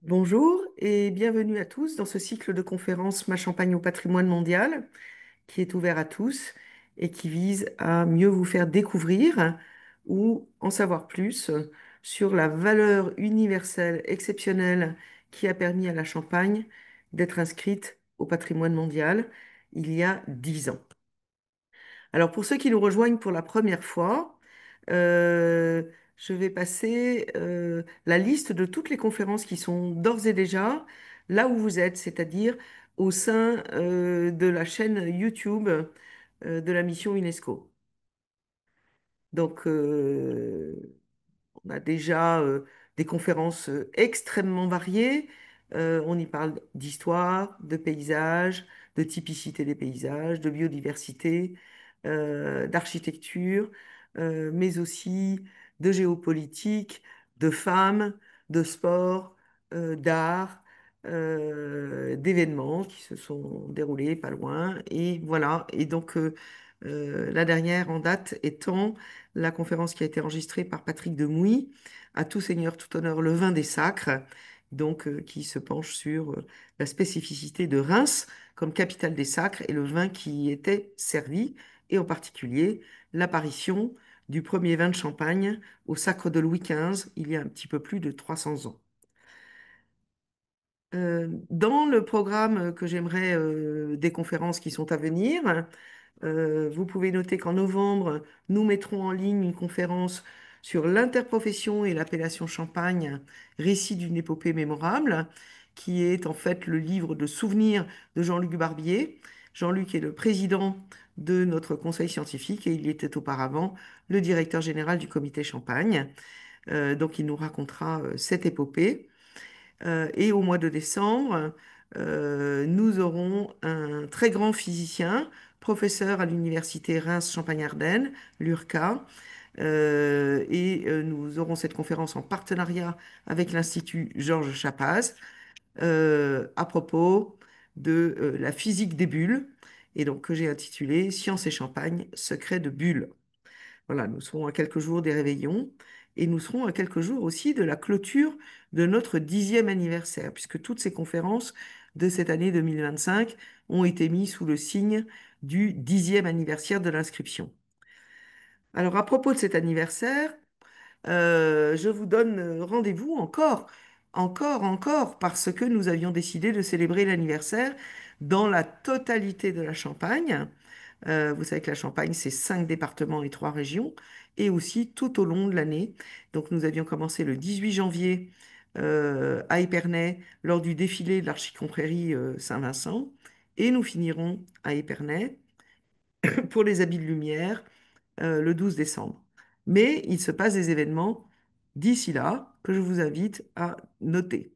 Bonjour et bienvenue à tous dans ce cycle de conférences Ma Champagne au patrimoine mondial qui est ouvert à tous et qui vise à mieux vous faire découvrir ou en savoir plus sur la valeur universelle exceptionnelle qui a permis à la Champagne d'être inscrite au patrimoine mondial il y a 10 ans. Alors pour ceux qui nous rejoignent pour la première fois, euh, je vais passer la liste de toutes les conférences qui sont d'ores et déjà là où vous êtes, c'est-à-dire au sein de la chaîne YouTube de la mission UNESCO. Donc, on a déjà des conférences extrêmement variées. On y parle d'histoire, de paysage, de typicité des paysages, de biodiversité, d'architecture, mais aussi de géopolitique, de femmes, de sport, d'art, d'événements qui se sont déroulés pas loin. Et voilà. Et donc, la dernière en date étant la conférence qui a été enregistrée par Patrick Demouy, à tout seigneur, tout honneur, le vin des sacres, donc qui se penche sur la spécificité de Reims comme capitale des sacres et le vin qui y était servi, et en particulier l'apparition du premier vin de Champagne au sacre de Louis XV il y a un petit peu plus de 300 ans. Dans le programme que j'aimerais des conférences qui sont à venir, vous pouvez noter qu'en novembre, nous mettrons en ligne une conférence sur l'interprofession et l'appellation Champagne, récit d'une épopée mémorable, qui est en fait le livre de souvenirs de Jean-Luc Barbier. Jean-Luc est le président de notre conseil scientifique et il était auparavant le directeur général du comité Champagne. Donc il nous racontera cette épopée. Et au mois de décembre, nous aurons un très grand physicien, professeur à l'université Reims-Champagne-Ardenne, l'URCA, et nous aurons cette conférence en partenariat avec l'Institut Georges Chapaz à propos de la physique des bulles, et donc que j'ai intitulé Science et Champagne, secret de bulles. Voilà, nous serons à quelques jours des réveillons et nous serons à quelques jours aussi de la clôture de notre 10e anniversaire, puisque toutes ces conférences de cette année 2025 ont été mises sous le signe du 10e anniversaire de l'inscription. Alors, à propos de cet anniversaire, je vous donne rendez-vous encore, parce que nous avions décidé de célébrer l'anniversaire dans la totalité de la Champagne. Vous savez que la Champagne, c'est 5 départements et 3 régions, et aussi tout au long de l'année. Donc nous avions commencé le 18 janvier à Épernay lors du défilé de l'Archiconfrérie Saint-Vincent, et nous finirons à Épernay pour les habits de lumière le 12 décembre. Mais il se passe des événements d'ici là que je vous invite à noter.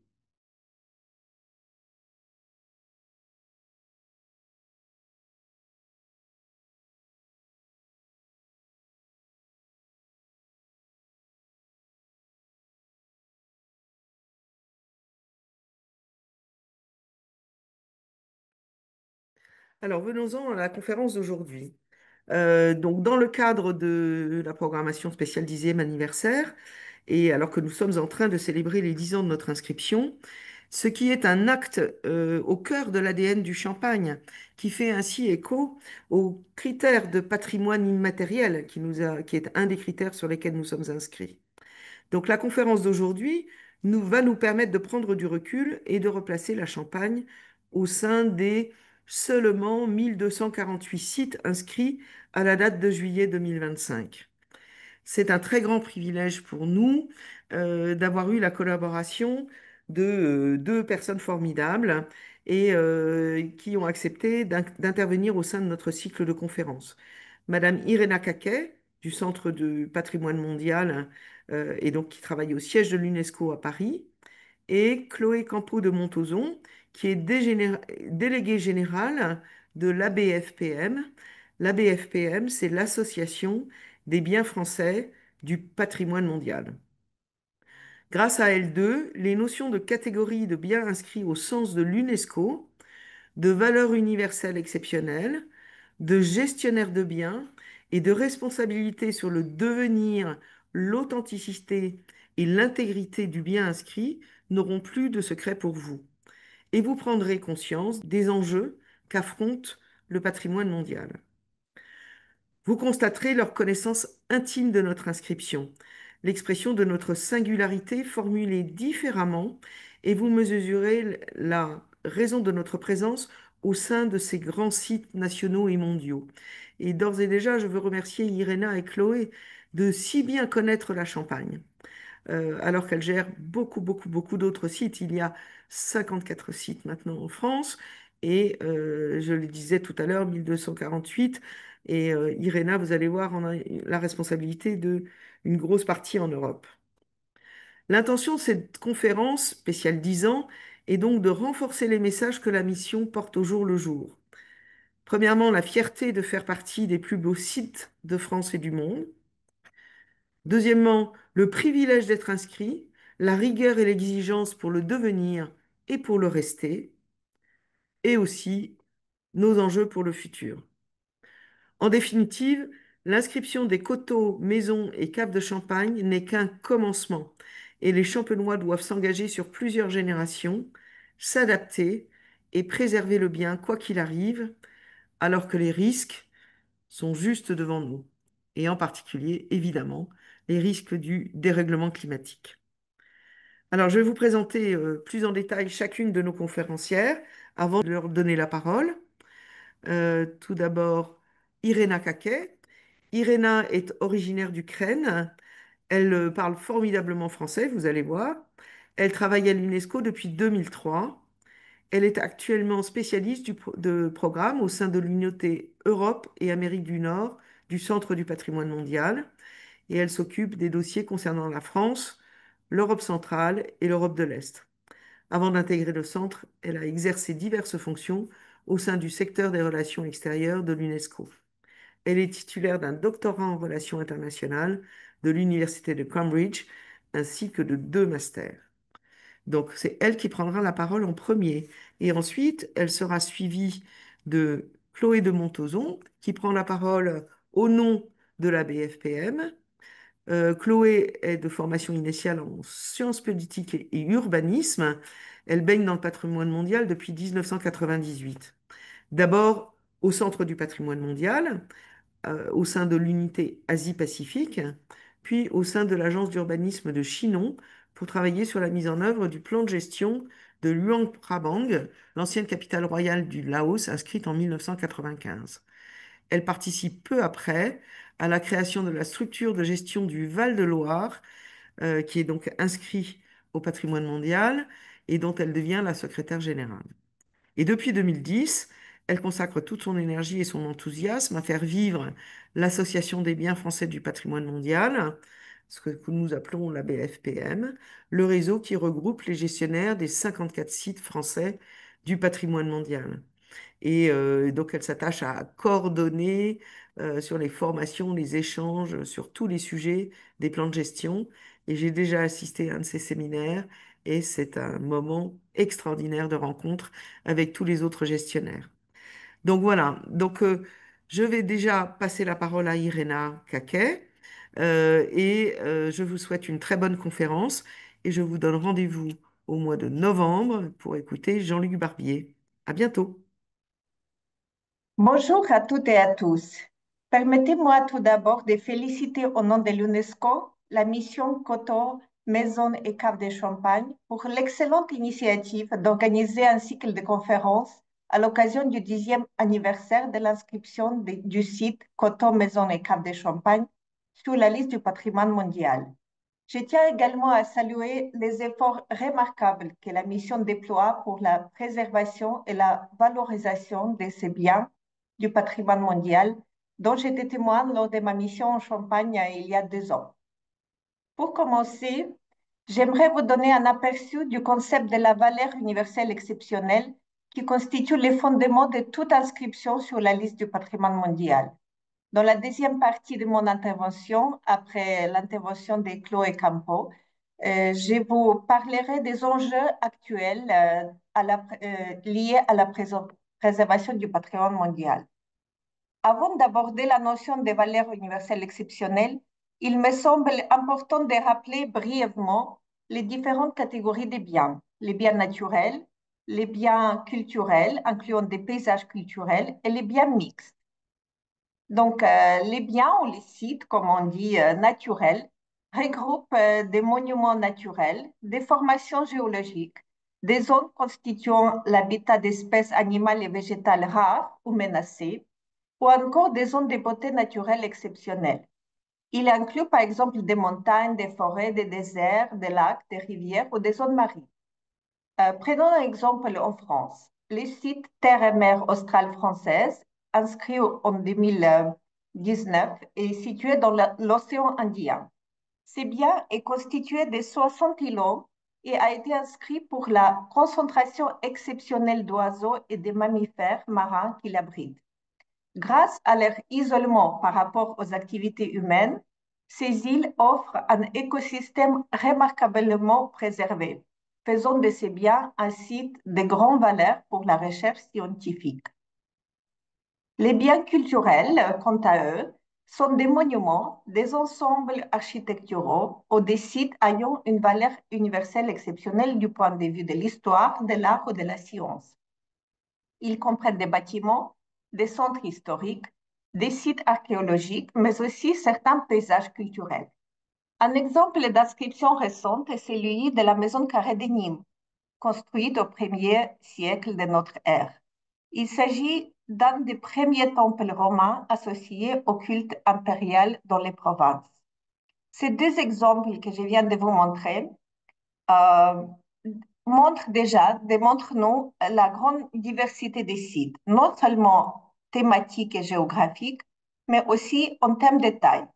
Alors venons-en à la conférence d'aujourd'hui. Donc, dans le cadre de la programmation spéciale 10e anniversaire, et alors que nous sommes en train de célébrer les 10 ans de notre inscription, ce qui est un acte au cœur de l'ADN du Champagne, qui fait ainsi écho aux critères de patrimoine immatériel qui est un des critères sur lesquels nous sommes inscrits. Donc, la conférence d'aujourd'hui va nous permettre de prendre du recul et de replacer la Champagne au sein des seulement 1248 sites inscrits à la date de juillet 2025. C'est un très grand privilège pour nous d'avoir eu la collaboration de deux personnes formidables et qui ont accepté d'intervenir au sein de notre cycle de conférences. Madame Irena Caquet, du Centre de patrimoine mondial, et donc qui travaille au siège de l'UNESCO à Paris, et Chloé Campo de Montozon, qui est déléguée générale de l'ABFPM. L'ABFPM, c'est l'Association des biens français du patrimoine mondial. Grâce à elle deux, les notions de catégorie de biens inscrits au sens de l'UNESCO, de valeur universelle exceptionnelle, de gestionnaire de biens et de responsabilité sur le devenir, l'authenticité et l'intégrité du bien inscrit n'auront plus de secret pour vous. Et vous prendrez conscience des enjeux qu'affronte le patrimoine mondial. Vous constaterez leur connaissance intime de notre inscription, l'expression de notre singularité formulée différemment, et vous mesurez la raison de notre présence au sein de ces grands sites nationaux et mondiaux. Et d'ores et déjà, je veux remercier Irena et Chloé de si bien connaître la Champagne, alors qu'elle gère beaucoup, beaucoup, beaucoup d'autres sites. Il y a 54 sites maintenant en France et je le disais tout à l'heure, 1248. Et Irena, vous allez voir, on a la responsabilité de une grosse partie en Europe. L'intention de cette conférence spéciale 10 ans est donc de renforcer les messages que la mission porte au jour le jour. Premièrement, la fierté de faire partie des plus beaux sites de France et du monde. Deuxièmement, le privilège d'être inscrit, la rigueur et l'exigence pour le devenir et pour le rester, et aussi nos enjeux pour le futur. En définitive, l'inscription des coteaux, maisons et caves de champagne n'est qu'un commencement, et les champenois doivent s'engager sur plusieurs générations, s'adapter et préserver le bien quoi qu'il arrive, alors que les risques sont juste devant nous, et en particulier, évidemment, les risques du dérèglement climatique. Alors, je vais vous présenter plus en détail chacune de nos conférencières avant de leur donner la parole. Tout d'abord, Irena Kakay. Irena est originaire d'Ukraine. Elle parle formidablement français, vous allez voir. Elle travaille à l'UNESCO depuis 2003. Elle est actuellement spécialiste de programme au sein de l'unité Europe et Amérique du Nord du Centre du patrimoine mondial. Et elle s'occupe des dossiers concernant la France, l'Europe centrale et l'Europe de l'Est. Avant d'intégrer le centre, elle a exercé diverses fonctions au sein du secteur des relations extérieures de l'UNESCO. Elle est titulaire d'un doctorat en relations internationales de l'Université de Cambridge ainsi que de 2 masters. Donc, c'est elle qui prendra la parole en premier. Et ensuite, elle sera suivie de Chloé de Montozon, qui prend la parole au nom de la BFPM. Chloé est de formation initiale en sciences politiques et urbanisme. Elle baigne dans le patrimoine mondial depuis 1998. D'abord au Centre du patrimoine mondial, au sein de l'unité Asie-Pacifique, puis au sein de l'agence d'urbanisme de Chinon pour travailler sur la mise en œuvre du plan de gestion de Luang Prabang, l'ancienne capitale royale du Laos, inscrite en 1995. Elle participe peu après à la création de la structure de gestion du Val-de-Loire, qui est donc inscrit au patrimoine mondial et dont elle devient la secrétaire générale. Et depuis 2010, elle consacre toute son énergie et son enthousiasme à faire vivre l'Association des biens français du patrimoine mondial, ce que nous appelons la BFPM, le réseau qui regroupe les gestionnaires des 54 sites français du patrimoine mondial. Et donc, elle s'attache à coordonner sur les formations, les échanges, sur tous les sujets des plans de gestion. Et j'ai déjà assisté à un de ces séminaires et c'est un moment extraordinaire de rencontre avec tous les autres gestionnaires. Donc voilà, donc je vais déjà passer la parole à Irena Kakay et je vous souhaite une très bonne conférence et je vous donne rendez-vous au mois de novembre pour écouter Jean-Luc Barbier. À bientôt. Bonjour à toutes et à tous. Permettez-moi tout d'abord de féliciter au nom de l'UNESCO la mission Coteaux, Maisons et Caves de Champagne pour l'excellente initiative d'organiser un cycle de conférences à l'occasion du 10e anniversaire de l'inscription du site Coteaux, Maisons et Caves de Champagne sur la liste du patrimoine mondial. Je tiens également à saluer les efforts remarquables que la mission déploie pour la préservation et la valorisation de ces biens du patrimoine mondial dont j'étais témoin lors de ma mission en Champagne il y a 2 ans. Pour commencer, j'aimerais vous donner un aperçu du concept de la valeur universelle exceptionnelle qui constitue les fondements de toute inscription sur la liste du patrimoine mondial. Dans la deuxième partie de mon intervention, après l'intervention de Chloé Campo, je vous parlerai des enjeux actuels liés à la préservation du patrimoine mondial. Avant d'aborder la notion de valeur universelle exceptionnelle, il me semble important de rappeler brièvement les différentes catégories des biens, les biens naturels, les biens culturels, incluant des paysages culturels, et les biens mixtes. Donc, les biens ou les sites, comme on dit, naturels, regroupent des monuments naturels, des formations géologiques, des zones constituant l'habitat d'espèces animales et végétales rares ou menacées, ou encore des zones de beauté naturelle exceptionnelles. Il inclut par exemple des montagnes, des forêts, des déserts, des lacs, des rivières ou des zones marines. Prenons un exemple en France. Le site Terre et Mer australe française, inscrit en 2019, est situé dans l'océan Indien. Ce bien est constitué de 60 îlots et a été inscrit pour la concentration exceptionnelle d'oiseaux et de mammifères marins qu'il abrite. Grâce à leur isolement par rapport aux activités humaines, ces îles offrent un écosystème remarquablement préservé, faisant de ces biens un site de grande valeur pour la recherche scientifique. Les biens culturels, quant à eux, sont des monuments, des ensembles architecturaux ou des sites ayant une valeur universelle exceptionnelle du point de vue de l'histoire, de l'art ou de la science. Ils comprennent des bâtiments, des centres historiques, des sites archéologiques, mais aussi certains paysages culturels. Un exemple d'inscription récente est celui de la maison carrée de Nîmes, construite au 1er siècle de notre ère. Il s'agit d'un des premiers temples romains associés au culte impérial dans les provinces. Ces deux exemples que je viens de vous montrer euh, démontrent-nous la grande diversité des sites, non seulement thématiques et géographiques, mais aussi en termes de taille.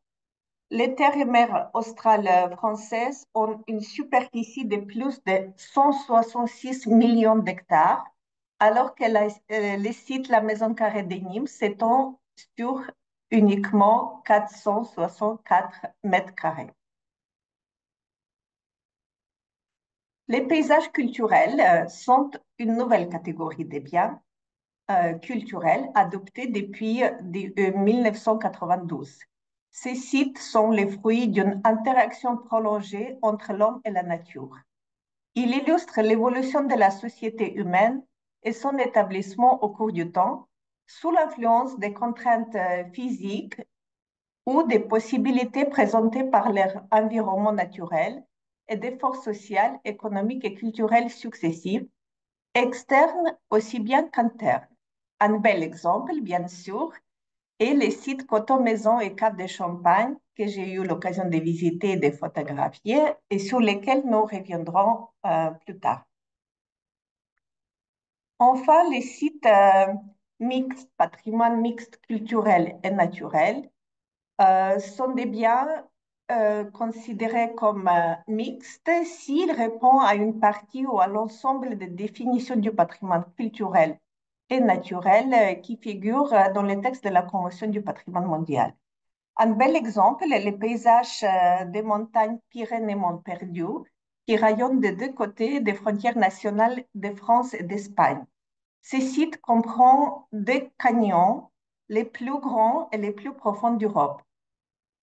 Les terres et mers australes françaises ont une superficie de plus de 166 millions d'hectares, alors que les sites La Maison Carrée de Nîmes s'étend sur uniquement 464 mètres carrés. Les paysages culturels sont une nouvelle catégorie de biens culturels adoptés depuis 1992. Ces sites sont les fruits d'une interaction prolongée entre l'homme et la nature. Ils illustrent l'évolution de la société humaine et son établissement au cours du temps, sous l'influence des contraintes physiques ou des possibilités présentées par leur environnement naturel et des forces sociales, économiques et culturelles successives, externes aussi bien qu'internes. Un bel exemple, bien sûr, est les sites Coton-Maison et Cave de Champagne que j'ai eu l'occasion de visiter et de photographier et sur lesquels nous reviendrons plus tard. Enfin, les sites mixtes, patrimoine mixte culturel et naturel, sont des biens considérés comme mixtes s'ils répondent à une partie ou à l'ensemble des définitions du patrimoine culturel et naturel qui figurent dans les textes de la Convention du patrimoine mondial. Un bel exemple est les paysages des montagnes Pyrénées-Montperdu qui rayonnent des deux côtés des frontières nationales de France et d'Espagne. Ces sites comprennent des canyons les plus grands et les plus profonds d'Europe.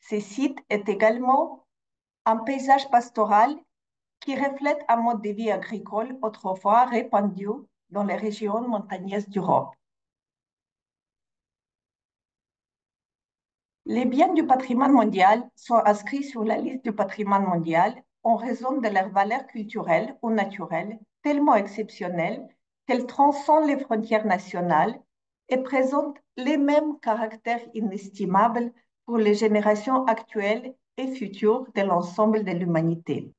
Ces sites est également un paysage pastoral qui reflète un mode de vie agricole autrefois répandu dans les régions montagneuses d'Europe. Les biens du patrimoine mondial sont inscrits sur la liste du patrimoine mondial en raison de leur valeur culturelle ou naturelle tellement exceptionnelle qu'elles transcendent les frontières nationales et présentent les mêmes caractères inestimables pour les générations actuelles et futures de l'ensemble de l'humanité.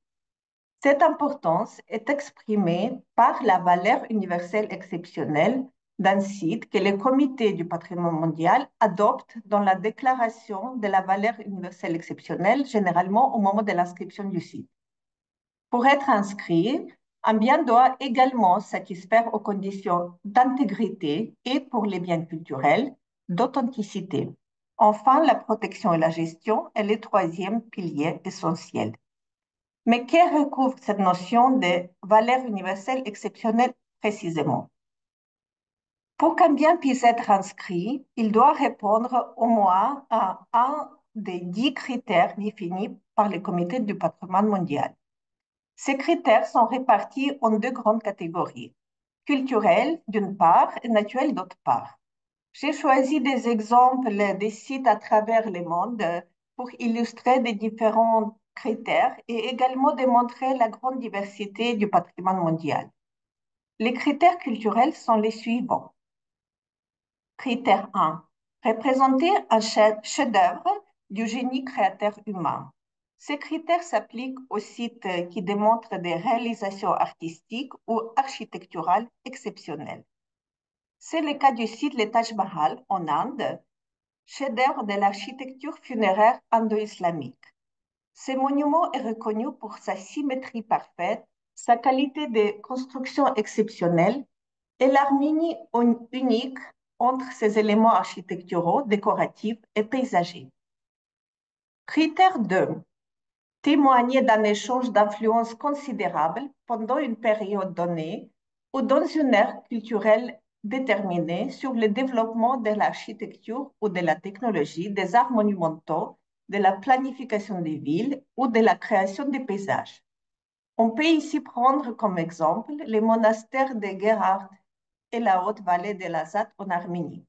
Cette importance est exprimée par la valeur universelle exceptionnelle d'un site que le Comité du patrimoine mondial adopte dans la déclaration de la valeur universelle exceptionnelle, généralement au moment de l'inscription du site. Pour être inscrit, un bien doit également satisfaire aux conditions d'intégrité et pour les biens culturels, d'authenticité. Enfin, la protection et la gestion est le troisième pilier essentiel. Mais que recouvre cette notion de valeur universelle exceptionnelle précisément? Pour qu'un bien puisse être inscrit, il doit répondre au moins à un des 10 critères définis par le Comité du patrimoine mondial. Ces critères sont répartis en deux grandes catégories, culturels d'une part et naturels d'autre part. J'ai choisi des exemples des sites à travers le monde pour illustrer les différents critères et également démontrer la grande diversité du patrimoine mondial. Les critères culturels sont les suivants. Critère 1. Représenter un chef-d'œuvre du génie créateur humain. Ces critères s'appliquent aux sites qui démontrent des réalisations artistiques ou architecturales exceptionnelles. C'est le cas du site le Taj Mahal en Inde, chef-d'œuvre de l'architecture funéraire indo-islamique. Ce monument est reconnu pour sa symétrie parfaite, sa qualité de construction exceptionnelle et l'harmonie unique entre ses éléments architecturaux, décoratifs et paysagers. Critère 2. Témoigner d'un échange d'influence considérable pendant une période donnée ou dans une ère culturelle déterminée sur le développement de l'architecture ou de la technologie, des arts monumentaux, de la planification des villes ou de la création des paysages. On peut ici prendre comme exemple les monastères de Gerhard et la haute vallée de l'Azat en Arménie.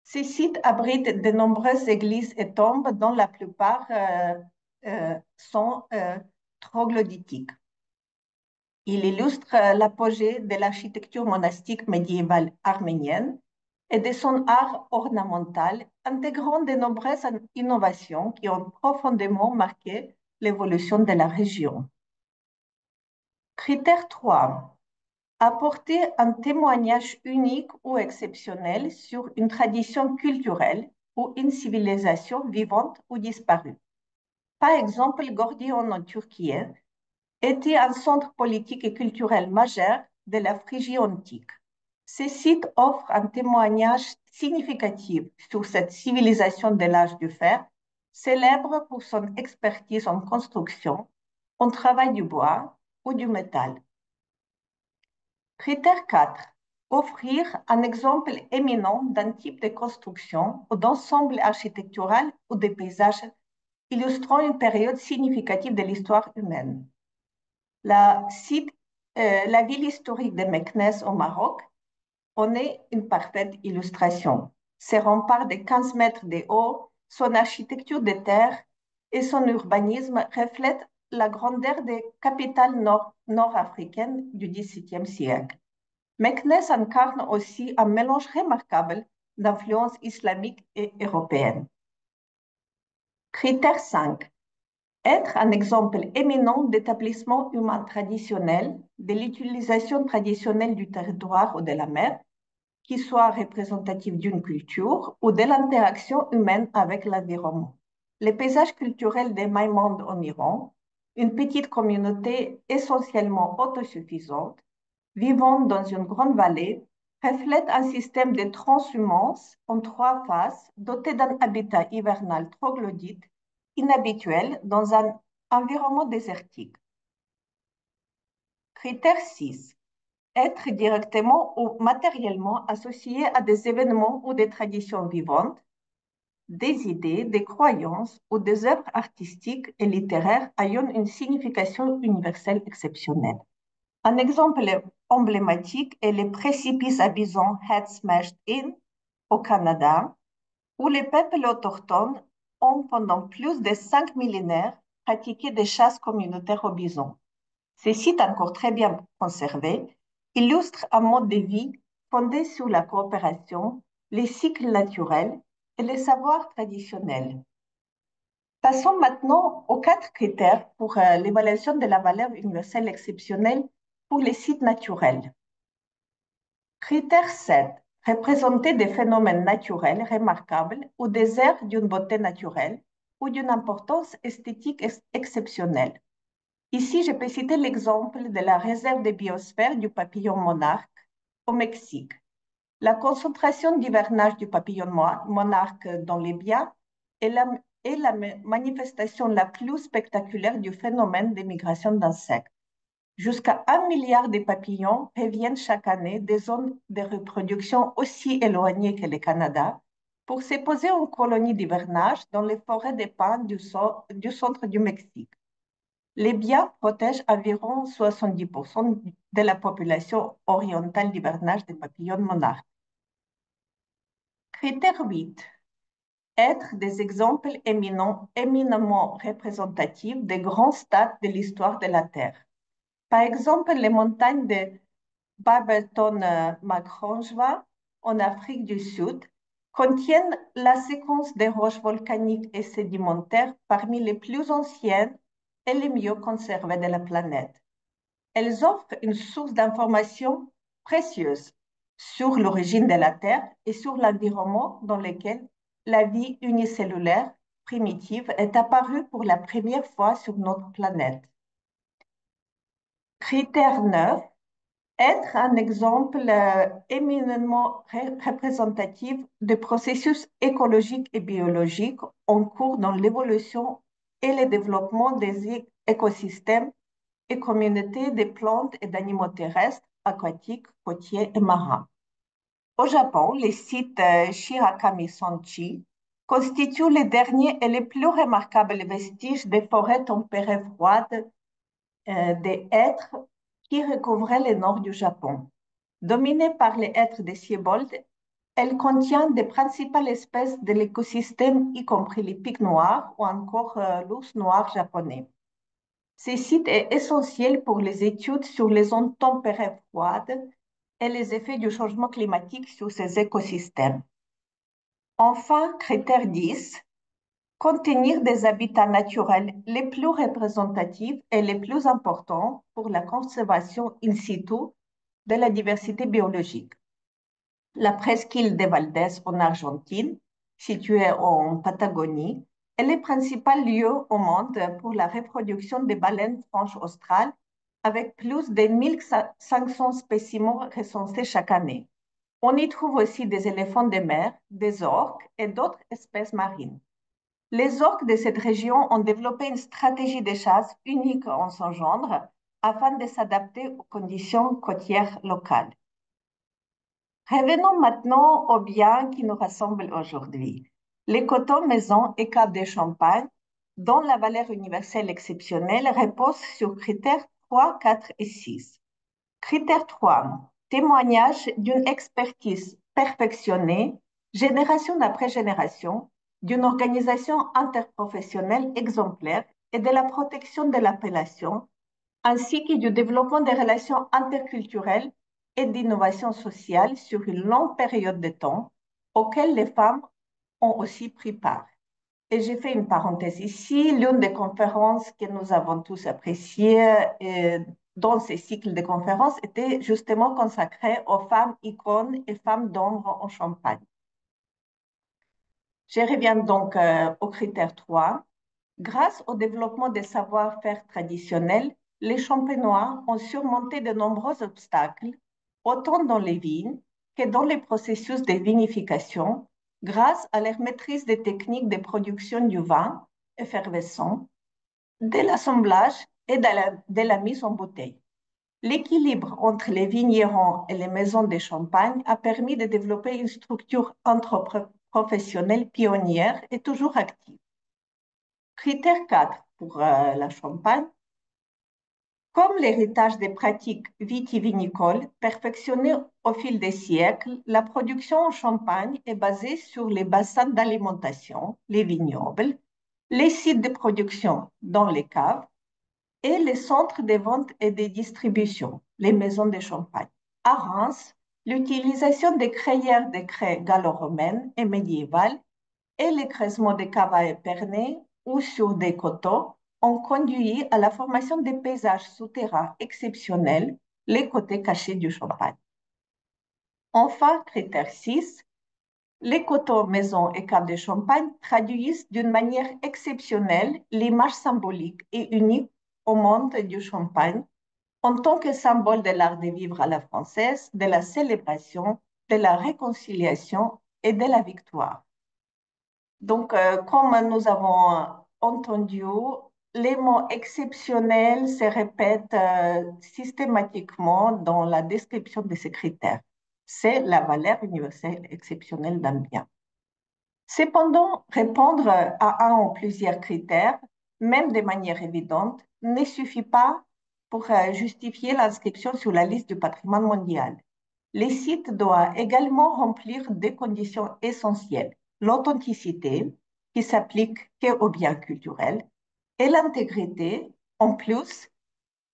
Ces sites abritent de nombreuses églises et tombes dont la plupart sont troglodytiques. Il illustre l'apogée de l'architecture monastique médiévale arménienne et de son art ornemental, intégrant de nombreuses innovations qui ont profondément marqué l'évolution de la région. Critère 3. Apporter un témoignage unique ou exceptionnel sur une tradition culturelle ou une civilisation vivante ou disparue. Par exemple, Gordion en Turquie était un centre politique et culturel majeur de la Phrygie antique. Ces sites offrent un témoignage significatif sur cette civilisation de l'âge du fer, célèbre pour son expertise en construction, en travail du bois ou du métal. Critère 4. Offrir un exemple éminent d'un type de construction ou d'ensemble architectural ou de paysage illustrant une période significative de l'histoire humaine. La ville historique de Meknès au Maroc en est une parfaite illustration. Ses remparts de 15 mètres de haut, son architecture de terre et son urbanisme reflètent la grandeur des capitales nord-africaines du XVIIe siècle. Meknès incarne aussi un mélange remarquable d'influences islamiques et européennes. Critère 5. Être un exemple éminent d'établissement humain traditionnel, de l'utilisation traditionnelle du territoire ou de la mer, qui soit représentatif d'une culture ou de l'interaction humaine avec l'environnement. Les paysages culturels des Maïmonde en Iran, une petite communauté essentiellement autosuffisante, vivant dans une grande vallée, reflètent un système de transhumance en 3 phases doté d'un habitat hivernal troglodyte inhabituel dans un environnement désertique. Critère 6. Être directement ou matériellement associé à des événements ou des traditions vivantes, des idées, des croyances ou des œuvres artistiques et littéraires ayant une signification universelle exceptionnelle. Un exemple emblématique est le précipice abyssal Head Smashed In au Canada, où les peuples autochtones ont pendant plus de 5 millénaires pratiqué des chasses communautaires au bison. Ces sites encore très bien conservés illustrent un mode de vie fondé sur la coopération, les cycles naturels et les savoirs traditionnels. Passons maintenant aux 4 critères pour l'évaluation de la valeur universelle exceptionnelle pour les sites naturels. Critère 7. Représenter des phénomènes naturels remarquables ou des aires d'une beauté naturelle ou d'une importance esthétique exceptionnelle. Ici, je peux citer l'exemple de la réserve de biosphère du papillon monarque au Mexique. La concentration d'hivernage du papillon monarque dans les biens est la manifestation la plus spectaculaire du phénomène de migration d'insectes. Jusqu'à 1 milliard de papillons reviennent chaque année des zones de reproduction aussi éloignées que le Canada pour se poser en colonie d'hivernage dans les forêts de pins du centre du Mexique. les biens protègent environ 70% de la population orientale d'hivernage des papillons monarques. Critère 8. Être des exemples éminemment représentatifs des grands stades de l'histoire de la Terre. Par exemple, les montagnes de Barberton-McRangewa en Afrique du Sud contiennent la séquence des roches volcaniques et sédimentaires parmi les plus anciennes et les mieux conservées de la planète. Elles offrent une source d'informations précieuse sur l'origine de la Terre et sur l'environnement dans lequel la vie unicellulaire primitive est apparue pour la première fois sur notre planète. Critère 9. Être un exemple éminemment représentatif de processus écologiques et biologiques en cours dans l'évolution et le développement des écosystèmes et communautés de plantes et d'animaux terrestres, aquatiques, côtiers et marins. Au Japon, les sites Shirakami-Sonchi constituent les derniers et les plus remarquables vestiges des forêts tempérées froides des hêtres qui recouvraient le nord du Japon. Dominée par les hêtres des Siebold, elle contient des principales espèces de l'écosystème, y compris les pics noirs ou encore l'ours noir japonais. Ce site est essentiel pour les études sur les zones tempérées froides et les effets du changement climatique sur ces écosystèmes. Enfin, critère 10, contenir des habitats naturels les plus représentatifs et les plus importants pour la conservation in situ de la diversité biologique. La presqu'île de Valdés en Argentine, située en Patagonie, est le principal lieu au monde pour la reproduction des baleines franches australes, avec plus de 1500 spécimens recensés chaque année. On y trouve aussi des éléphants de mer, des orques et d'autres espèces marines. Les orques de cette région ont développé une stratégie de chasse unique en son genre afin de s'adapter aux conditions côtières locales. Revenons maintenant aux biens qui nous rassemblent aujourd'hui. Les coteaux, maisons et caves de champagne, dont la valeur universelle exceptionnelle repose sur critères 3, 4 et 6. Critère 3. Témoignage d'une expertise perfectionnée, génération après génération, d'une organisation interprofessionnelle exemplaire et de la protection de l'appellation, ainsi que du développement des relations interculturelles et d'innovation sociale sur une longue période de temps auxquelles les femmes ont aussi pris part. Et j'ai fait une parenthèse ici. L'une des conférences que nous avons tous appréciées dans ces cycles de conférences était justement consacrée aux femmes icônes et femmes d'ombre en Champagne. Je reviens donc au critère 3. Grâce au développement des savoir-faire traditionnels, les Champenois ont surmonté de nombreux obstacles, autant dans les vignes que dans les processus de vinification, grâce à leur maîtrise des techniques de production du vin effervescent, de l'assemblage et de la mise en bouteille. L'équilibre entre les vignerons et les maisons de champagne a permis de développer une structure entre-professionnelle pionnière et toujours active. Critère 4 pour la Champagne. Comme l'héritage des pratiques vitivinicoles perfectionnées au fil des siècles, la production en Champagne est basée sur les bassins d'alimentation, les vignobles, les sites de production dans les caves et les centres de vente et de distribution, les maisons de Champagne. À Reims, l'utilisation des crayères de craie gallo-romaines et médiévales et les creusements de caves à Épernay ou sur des coteaux ont conduit à la formation des paysages souterrains exceptionnels, les côtés cachés du Champagne. Enfin, critère 6, les coteaux, maisons et caves de Champagne traduisent d'une manière exceptionnelle l'image symbolique et unique au monde du Champagne en tant que symbole de l'art de vivre à la française, de la célébration, de la réconciliation et de la victoire. Donc, comme nous avons entendu, les mots exceptionnels se répètent systématiquement dans la description de ces critères. C'est la valeur universelle exceptionnelle d'un bien. Cependant, répondre à un ou plusieurs critères, même de manière évidente, ne suffit pas pour justifier l'inscription sur la liste du patrimoine mondial. Les sites doivent également remplir des conditions essentielles: l'authenticité, qui s'applique qu'aux biens culturels, et l'intégrité. En plus,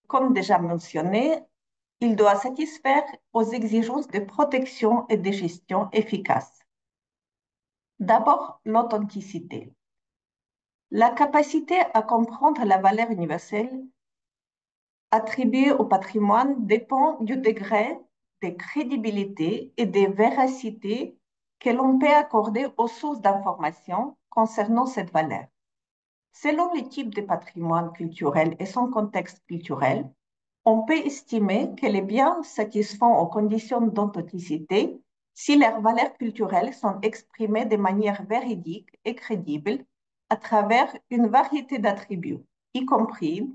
comme déjà mentionné, il doit satisfaire aux exigences de protection et de gestion efficaces. D'abord, l'authenticité. La capacité à comprendre la valeur universelle attribuée au patrimoine dépend du degré de crédibilité et de véracité que l'on peut accorder aux sources d'informations concernant cette valeur. Selon le type de patrimoine culturel et son contexte culturel, on peut estimer que les biens satisfont aux conditions d'authenticité si leurs valeurs culturelles sont exprimées de manière véridique et crédible à travers une variété d'attributs, y compris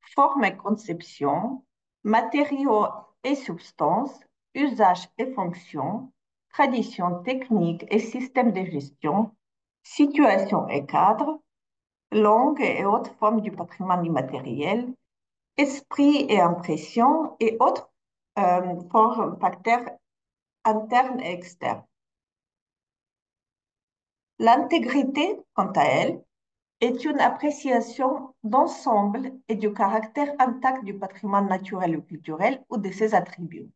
forme et conception, matériaux et substances, usages et fonctions, traditions techniques et systèmes de gestion, situation et cadre, langue et autres formes du patrimoine immatériel, esprit et impression et autres facteurs internes et externes. L'intégrité, quant à elle, est une appréciation d'ensemble et du caractère intact du patrimoine naturel ou culturel ou de ses attributs.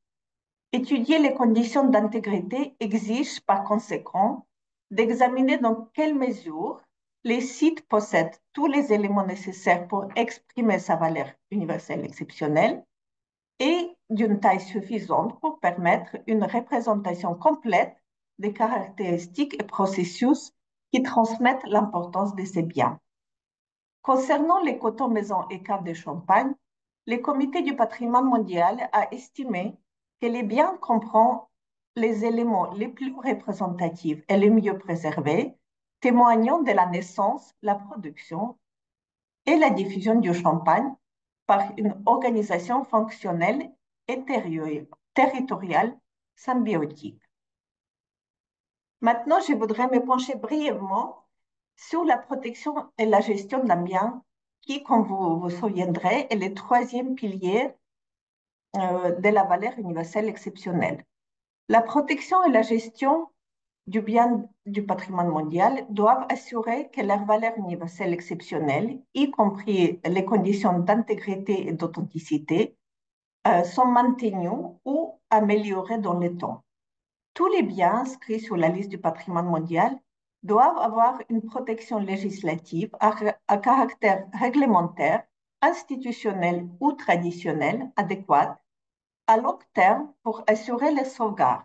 Étudier les conditions d'intégrité exige par conséquent d'examiner dans quelle mesure les sites possèdent tous les éléments nécessaires pour exprimer sa valeur universelle exceptionnelle et d'une taille suffisante pour permettre une représentation complète des caractéristiques et processus qui transmettent l'importance de ces biens. Concernant les cotons maisons et caves de Champagne, le Comité du patrimoine mondial a estimé que les biens comprennent les éléments les plus représentatifs et les mieux préservés, témoignant de la naissance, la production et la diffusion du champagne par une organisation fonctionnelle et territoriale symbiotique. Maintenant, je voudrais me pencher brièvement sur la protection et la gestion d'un bien qui, comme vous vous souviendrez, est le troisième pilier de la valeur universelle exceptionnelle. La protection et la gestion du bien du patrimoine mondial doivent assurer que leur valeur universelle exceptionnelle, y compris les conditions d'intégrité et d'authenticité, sont maintenues ou améliorées dans le temps. Tous les biens inscrits sur la liste du patrimoine mondial doivent avoir une protection législative à caractère réglementaire, institutionnel ou traditionnel adéquate à long terme pour assurer les sauvegardes.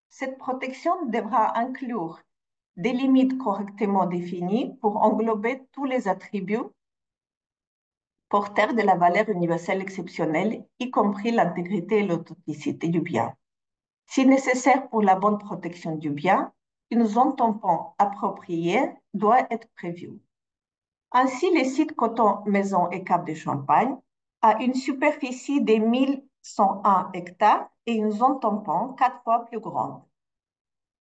Cette protection devra inclure des limites correctement définies pour englober tous les attributs porteurs de la valeur universelle exceptionnelle, y compris l'intégrité et l'authenticité du bien. Si nécessaire pour la bonne protection du bien, une zone tampon appropriée doit être prévue. Ainsi, les sites coton, maison et caves de Champagne a une superficie de 1101 hectares et une zone tampon 4 fois plus grande.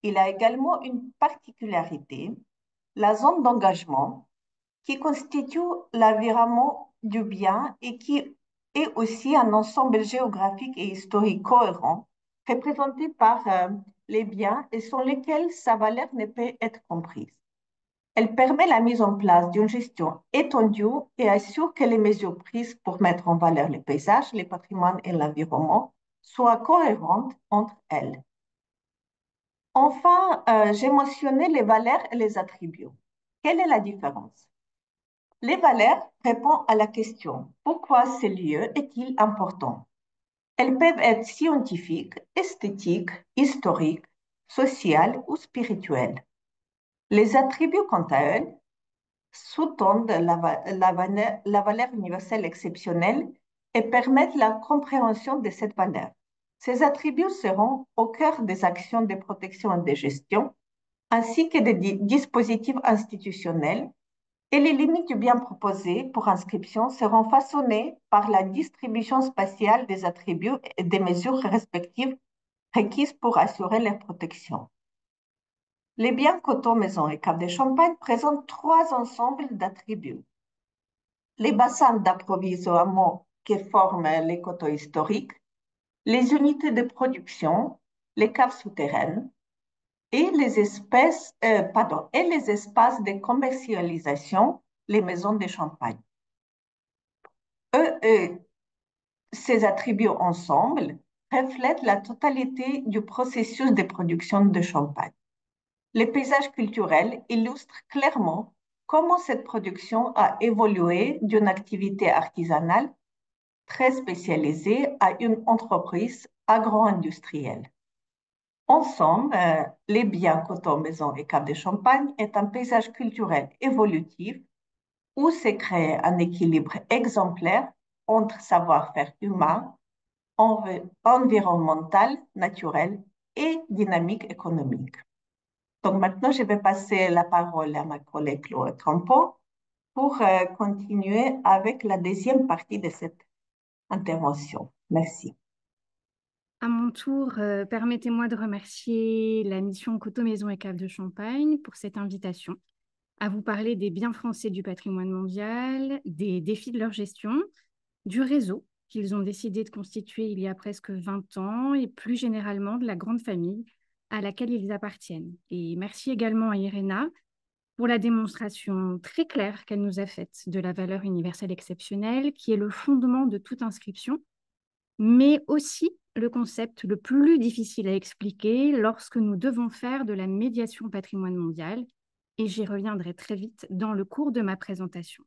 Il a également une particularité, la zone d'engagement, qui constitue l'environnement du bien et qui est aussi un ensemble géographique et historique cohérent, représenté par les biens et sans lesquels sa valeur ne peut être comprise. Elle permet la mise en place d'une gestion étendue et assure que les mesures prises pour mettre en valeur les paysages, les patrimoines et l'environnement soient cohérentes entre elles. Enfin, j'ai mentionné les valeurs et les attributs. Quelle est la différence? Les valeurs répondent à la question: pourquoi ce lieu est-il important? Elles peuvent être scientifiques, esthétiques, historiques, sociales ou spirituelles. Les attributs, quant à eux, sous-tendent la valeur universelle exceptionnelle et permettent la compréhension de cette valeur. Ces attributs seront au cœur des actions de protection et de gestion, ainsi que des dispositifs institutionnels, et les limites du bien proposé pour inscription seront façonnées par la distribution spatiale des attributs et des mesures respectives requises pour assurer leur protection. Les biens coton, maison et caves de Champagne présentent trois ensembles d'attributs. les bassins d'approvisionnement qui forment les coteaux historiques, les unités de production, les caves souterraines et et les espaces de commercialisation, les maisons de champagne. Eux, ces attributs ensemble reflètent la totalité du processus de production de champagne. Les paysages culturels illustrent clairement comment cette production a évolué d'une activité artisanale très spécialisée à une entreprise agro-industrielle. Ensemble, les biens coton, maison et cave de champagne est un paysage culturel évolutif où s'est créé un équilibre exemplaire entre savoir-faire humain, environnemental, naturel et dynamique économique. Donc maintenant, je vais passer la parole à ma collègue Chloé Campo pour continuer avec la deuxième partie de cette intervention. Merci. À mon tour, permettez-moi de remercier la mission Coteaux, Maisons et Caves de Champagne pour cette invitation à vous parler des biens français du patrimoine mondial, des défis de leur gestion, du réseau qu'ils ont décidé de constituer il y a presque 20 ans et plus généralement de la grande famille à laquelle ils appartiennent. Et merci également à Irena pour la démonstration très claire qu'elle nous a faite de la valeur universelle exceptionnelle qui est le fondement de toute inscription, mais aussi le concept le plus difficile à expliquer lorsque nous devons faire de la médiation patrimoine mondial, et j'y reviendrai très vite dans le cours de ma présentation.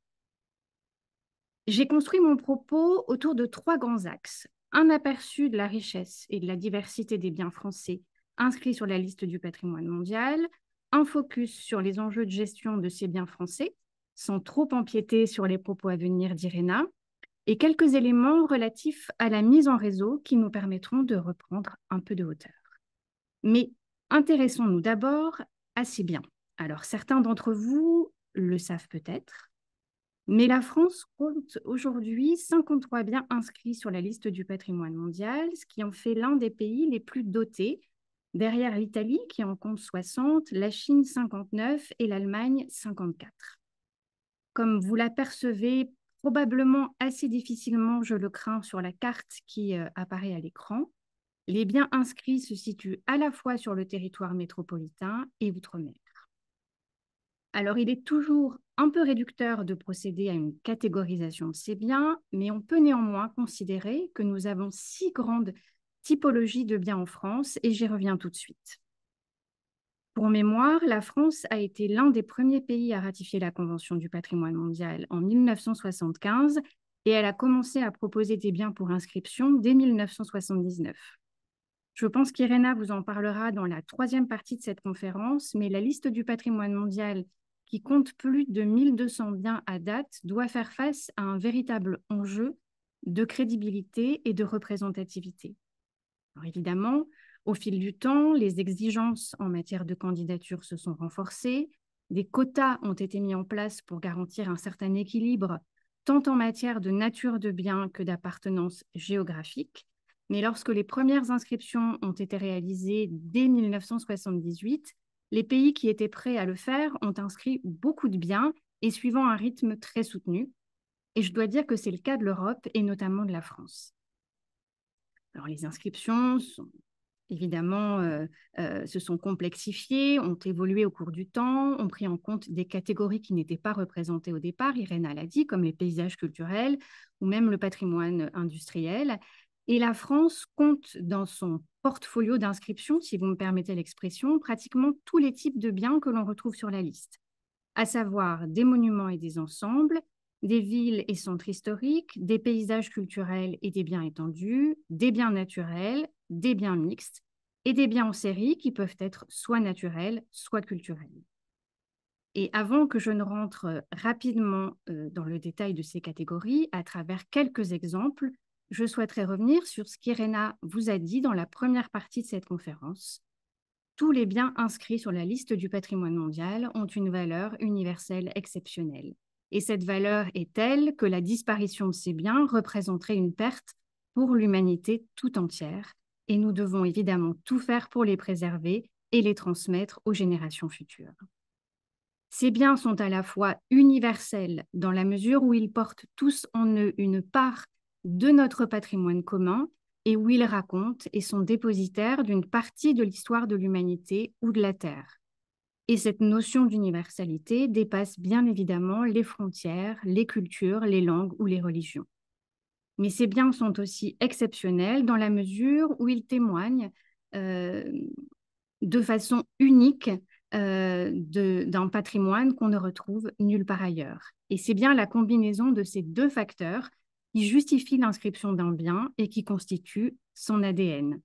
J'ai construit mon propos autour de 3 grands axes. Un aperçu de la richesse et de la diversité des biens français inscrits sur la liste du patrimoine mondial, un focus sur les enjeux de gestion de ces biens français, sans trop empiéter sur les propos à venir d'Irena, et quelques éléments relatifs à la mise en réseau qui nous permettront de reprendre un peu de hauteur. Mais intéressons-nous d'abord à ces biens. Alors, certains d'entre vous le savent peut-être, mais la France compte aujourd'hui 53 biens inscrits sur la liste du patrimoine mondial, ce qui en fait l'un des pays les plus dotés, derrière l'Italie qui en compte 60, la Chine 59 et l'Allemagne 54. Comme vous l'apercevez probablement assez difficilement, je le crains, sur la carte qui apparaît à l'écran, les biens inscrits se situent à la fois sur le territoire métropolitain et outre-mer. Alors, il est toujours un peu réducteur de procéder à une catégorisation de ces biens, mais on peut néanmoins considérer que nous avons 6 grandes typologies de biens en France, et j'y reviens tout de suite. Pour mémoire, la France a été l'un des premiers pays à ratifier la Convention du patrimoine mondial en 1975, et elle a commencé à proposer des biens pour inscription dès 1979. Je pense qu'Irena vous en parlera dans la 3e partie de cette conférence, mais la liste du patrimoine mondial, qui compte plus de 1200 biens à date, doit faire face à un véritable enjeu de crédibilité et de représentativité. Alors évidemment, au fil du temps, les exigences en matière de candidature se sont renforcées, des quotas ont été mis en place pour garantir un certain équilibre, tant en matière de nature de biens que d'appartenance géographique. Mais lorsque les premières inscriptions ont été réalisées dès 1978, les pays qui étaient prêts à le faire ont inscrit beaucoup de biens et suivant un rythme très soutenu. Et je dois dire que c'est le cas de l'Europe et notamment de la France. Alors, les inscriptions sont évidemment se sont complexifiées, ont évolué au cours du temps, ont pris en compte des catégories qui n'étaient pas représentées au départ, Irena l'a dit, comme les paysages culturels ou même le patrimoine industriel. Et la France compte dans son portfolio d'inscription, si vous me permettez l'expression, pratiquement tous les types de biens que l'on retrouve sur la liste, à savoir des monuments et des ensembles, des villes et centres historiques, des paysages culturels et des biens étendus, des biens naturels, des biens mixtes et des biens en série qui peuvent être soit naturels, soit culturels. Et avant que je ne rentre rapidement dans le détail de ces catégories, à travers quelques exemples, je souhaiterais revenir sur ce qu'Irena vous a dit dans la première partie de cette conférence. Tous les biens inscrits sur la liste du patrimoine mondial ont une valeur universelle exceptionnelle. Et cette valeur est telle que la disparition de ces biens représenterait une perte pour l'humanité tout entière. Et nous devons évidemment tout faire pour les préserver et les transmettre aux générations futures. Ces biens sont à la fois universels dans la mesure où ils portent tous en eux une part de notre patrimoine commun et où ils racontent et sont dépositaires d'une partie de l'histoire de l'humanité ou de la Terre. Et cette notion d'universalité dépasse bien évidemment les frontières, les cultures, les langues ou les religions. Mais ces biens sont aussi exceptionnels dans la mesure où ils témoignent de façon unique d'un patrimoine qu'on ne retrouve nulle part ailleurs. Et c'est bien la combinaison de ces deux facteurs qui justifie l'inscription d'un bien et qui constitue son ADN.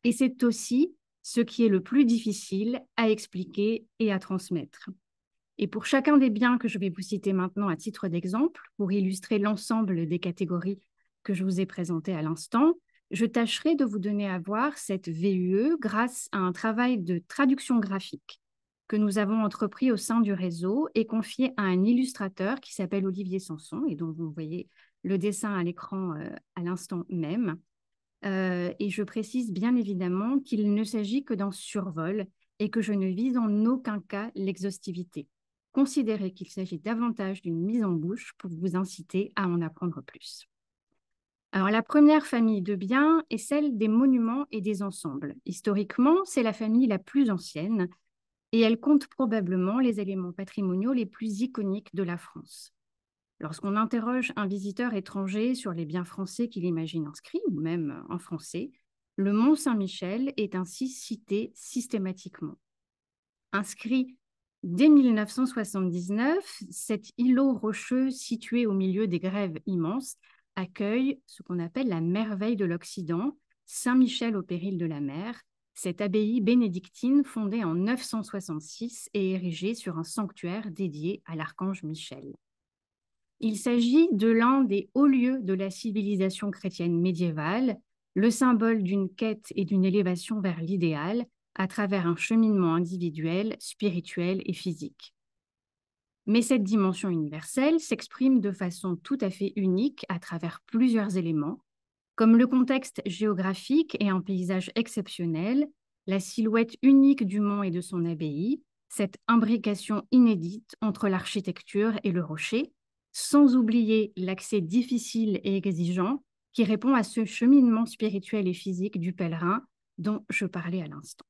Et c'est aussi ce qui est le plus difficile à expliquer et à transmettre. Et pour chacun des biens que je vais vous citer maintenant à titre d'exemple, pour illustrer l'ensemble des catégories que je vous ai présentées à l'instant, je tâcherai de vous donner à voir cette VUE grâce à un travail de traduction graphique que nous avons entrepris au sein du réseau et confié à un illustrateur qui s'appelle Olivier Sanson et dont vous voyez le dessin à l'écran à l'instant même. Et je précise bien évidemment qu'il ne s'agit que d'un survol et que je ne vise en aucun cas l'exhaustivité. Considérez qu'il s'agit davantage d'une mise en bouche pour vous inciter à en apprendre plus. Alors, la première famille de biens est celle des monuments et des ensembles. Historiquement, c'est la famille la plus ancienne et elle compte probablement les éléments patrimoniaux les plus iconiques de la France. Lorsqu'on interroge un visiteur étranger sur les biens français qu'il imagine inscrits, ou même en français, le Mont Saint-Michel est ainsi cité systématiquement. Inscrit dès 1979, cet îlot rocheux situé au milieu des grèves immenses accueille ce qu'on appelle la merveille de l'Occident, Saint-Michel au péril de la mer, cette abbaye bénédictine fondée en 966 et érigée sur un sanctuaire dédié à l'archange Michel. Il s'agit de l'un des hauts lieux de la civilisation chrétienne médiévale, le symbole d'une quête et d'une élévation vers l'idéal à travers un cheminement individuel, spirituel et physique. Mais cette dimension universelle s'exprime de façon tout à fait unique à travers plusieurs éléments, comme le contexte géographique et un paysage exceptionnel, la silhouette unique du mont et de son abbaye, cette imbrication inédite entre l'architecture et le rocher, sans oublier l'accès difficile et exigeant qui répond à ce cheminement spirituel et physique du pèlerin dont je parlais à l'instant.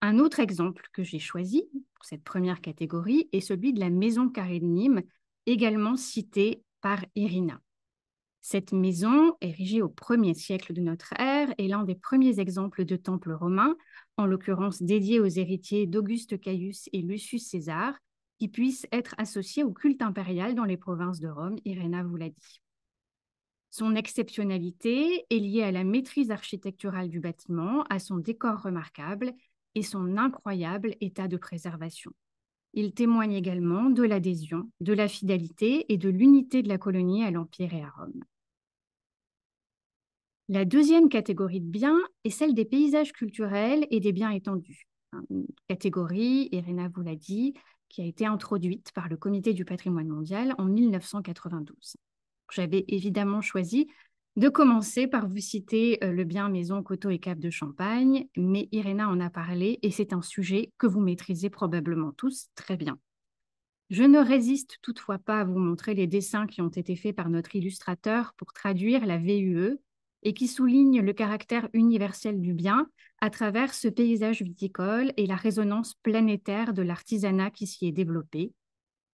Un autre exemple que j'ai choisi pour cette première catégorie est celui de la maison carrée de Nîmes, également citée par Irina. Cette maison, érigée au 1er siècle de notre ère, est l'un des premiers exemples de temple romain, en l'occurrence dédié aux héritiers d'Auguste Caius et Lucius César, qui puissent être associés au culte impérial dans les provinces de Rome, Irina vous l'a dit. Son exceptionnalité est liée à la maîtrise architecturale du bâtiment, à son décor remarquable et son incroyable état de préservation. Il témoigne également de l'adhésion, de la fidélité et de l'unité de la colonie à l'Empire et à Rome. La deuxième catégorie de biens est celle des paysages culturels et des biens étendus. Une catégorie, Irina vous l'a dit, qui a été introduite par le Comité du patrimoine mondial en 1992. J'avais évidemment choisi de commencer par vous citer le bien maison, coteaux et caves de Champagne, mais Irina en a parlé et c'est un sujet que vous maîtrisez probablement tous très bien. Je ne résiste toutefois pas à vous montrer les dessins qui ont été faits par notre illustrateur pour traduire la VUE et qui soulignent le caractère universel du bien à travers ce paysage viticole et la résonance planétaire de l'artisanat qui s'y est développé,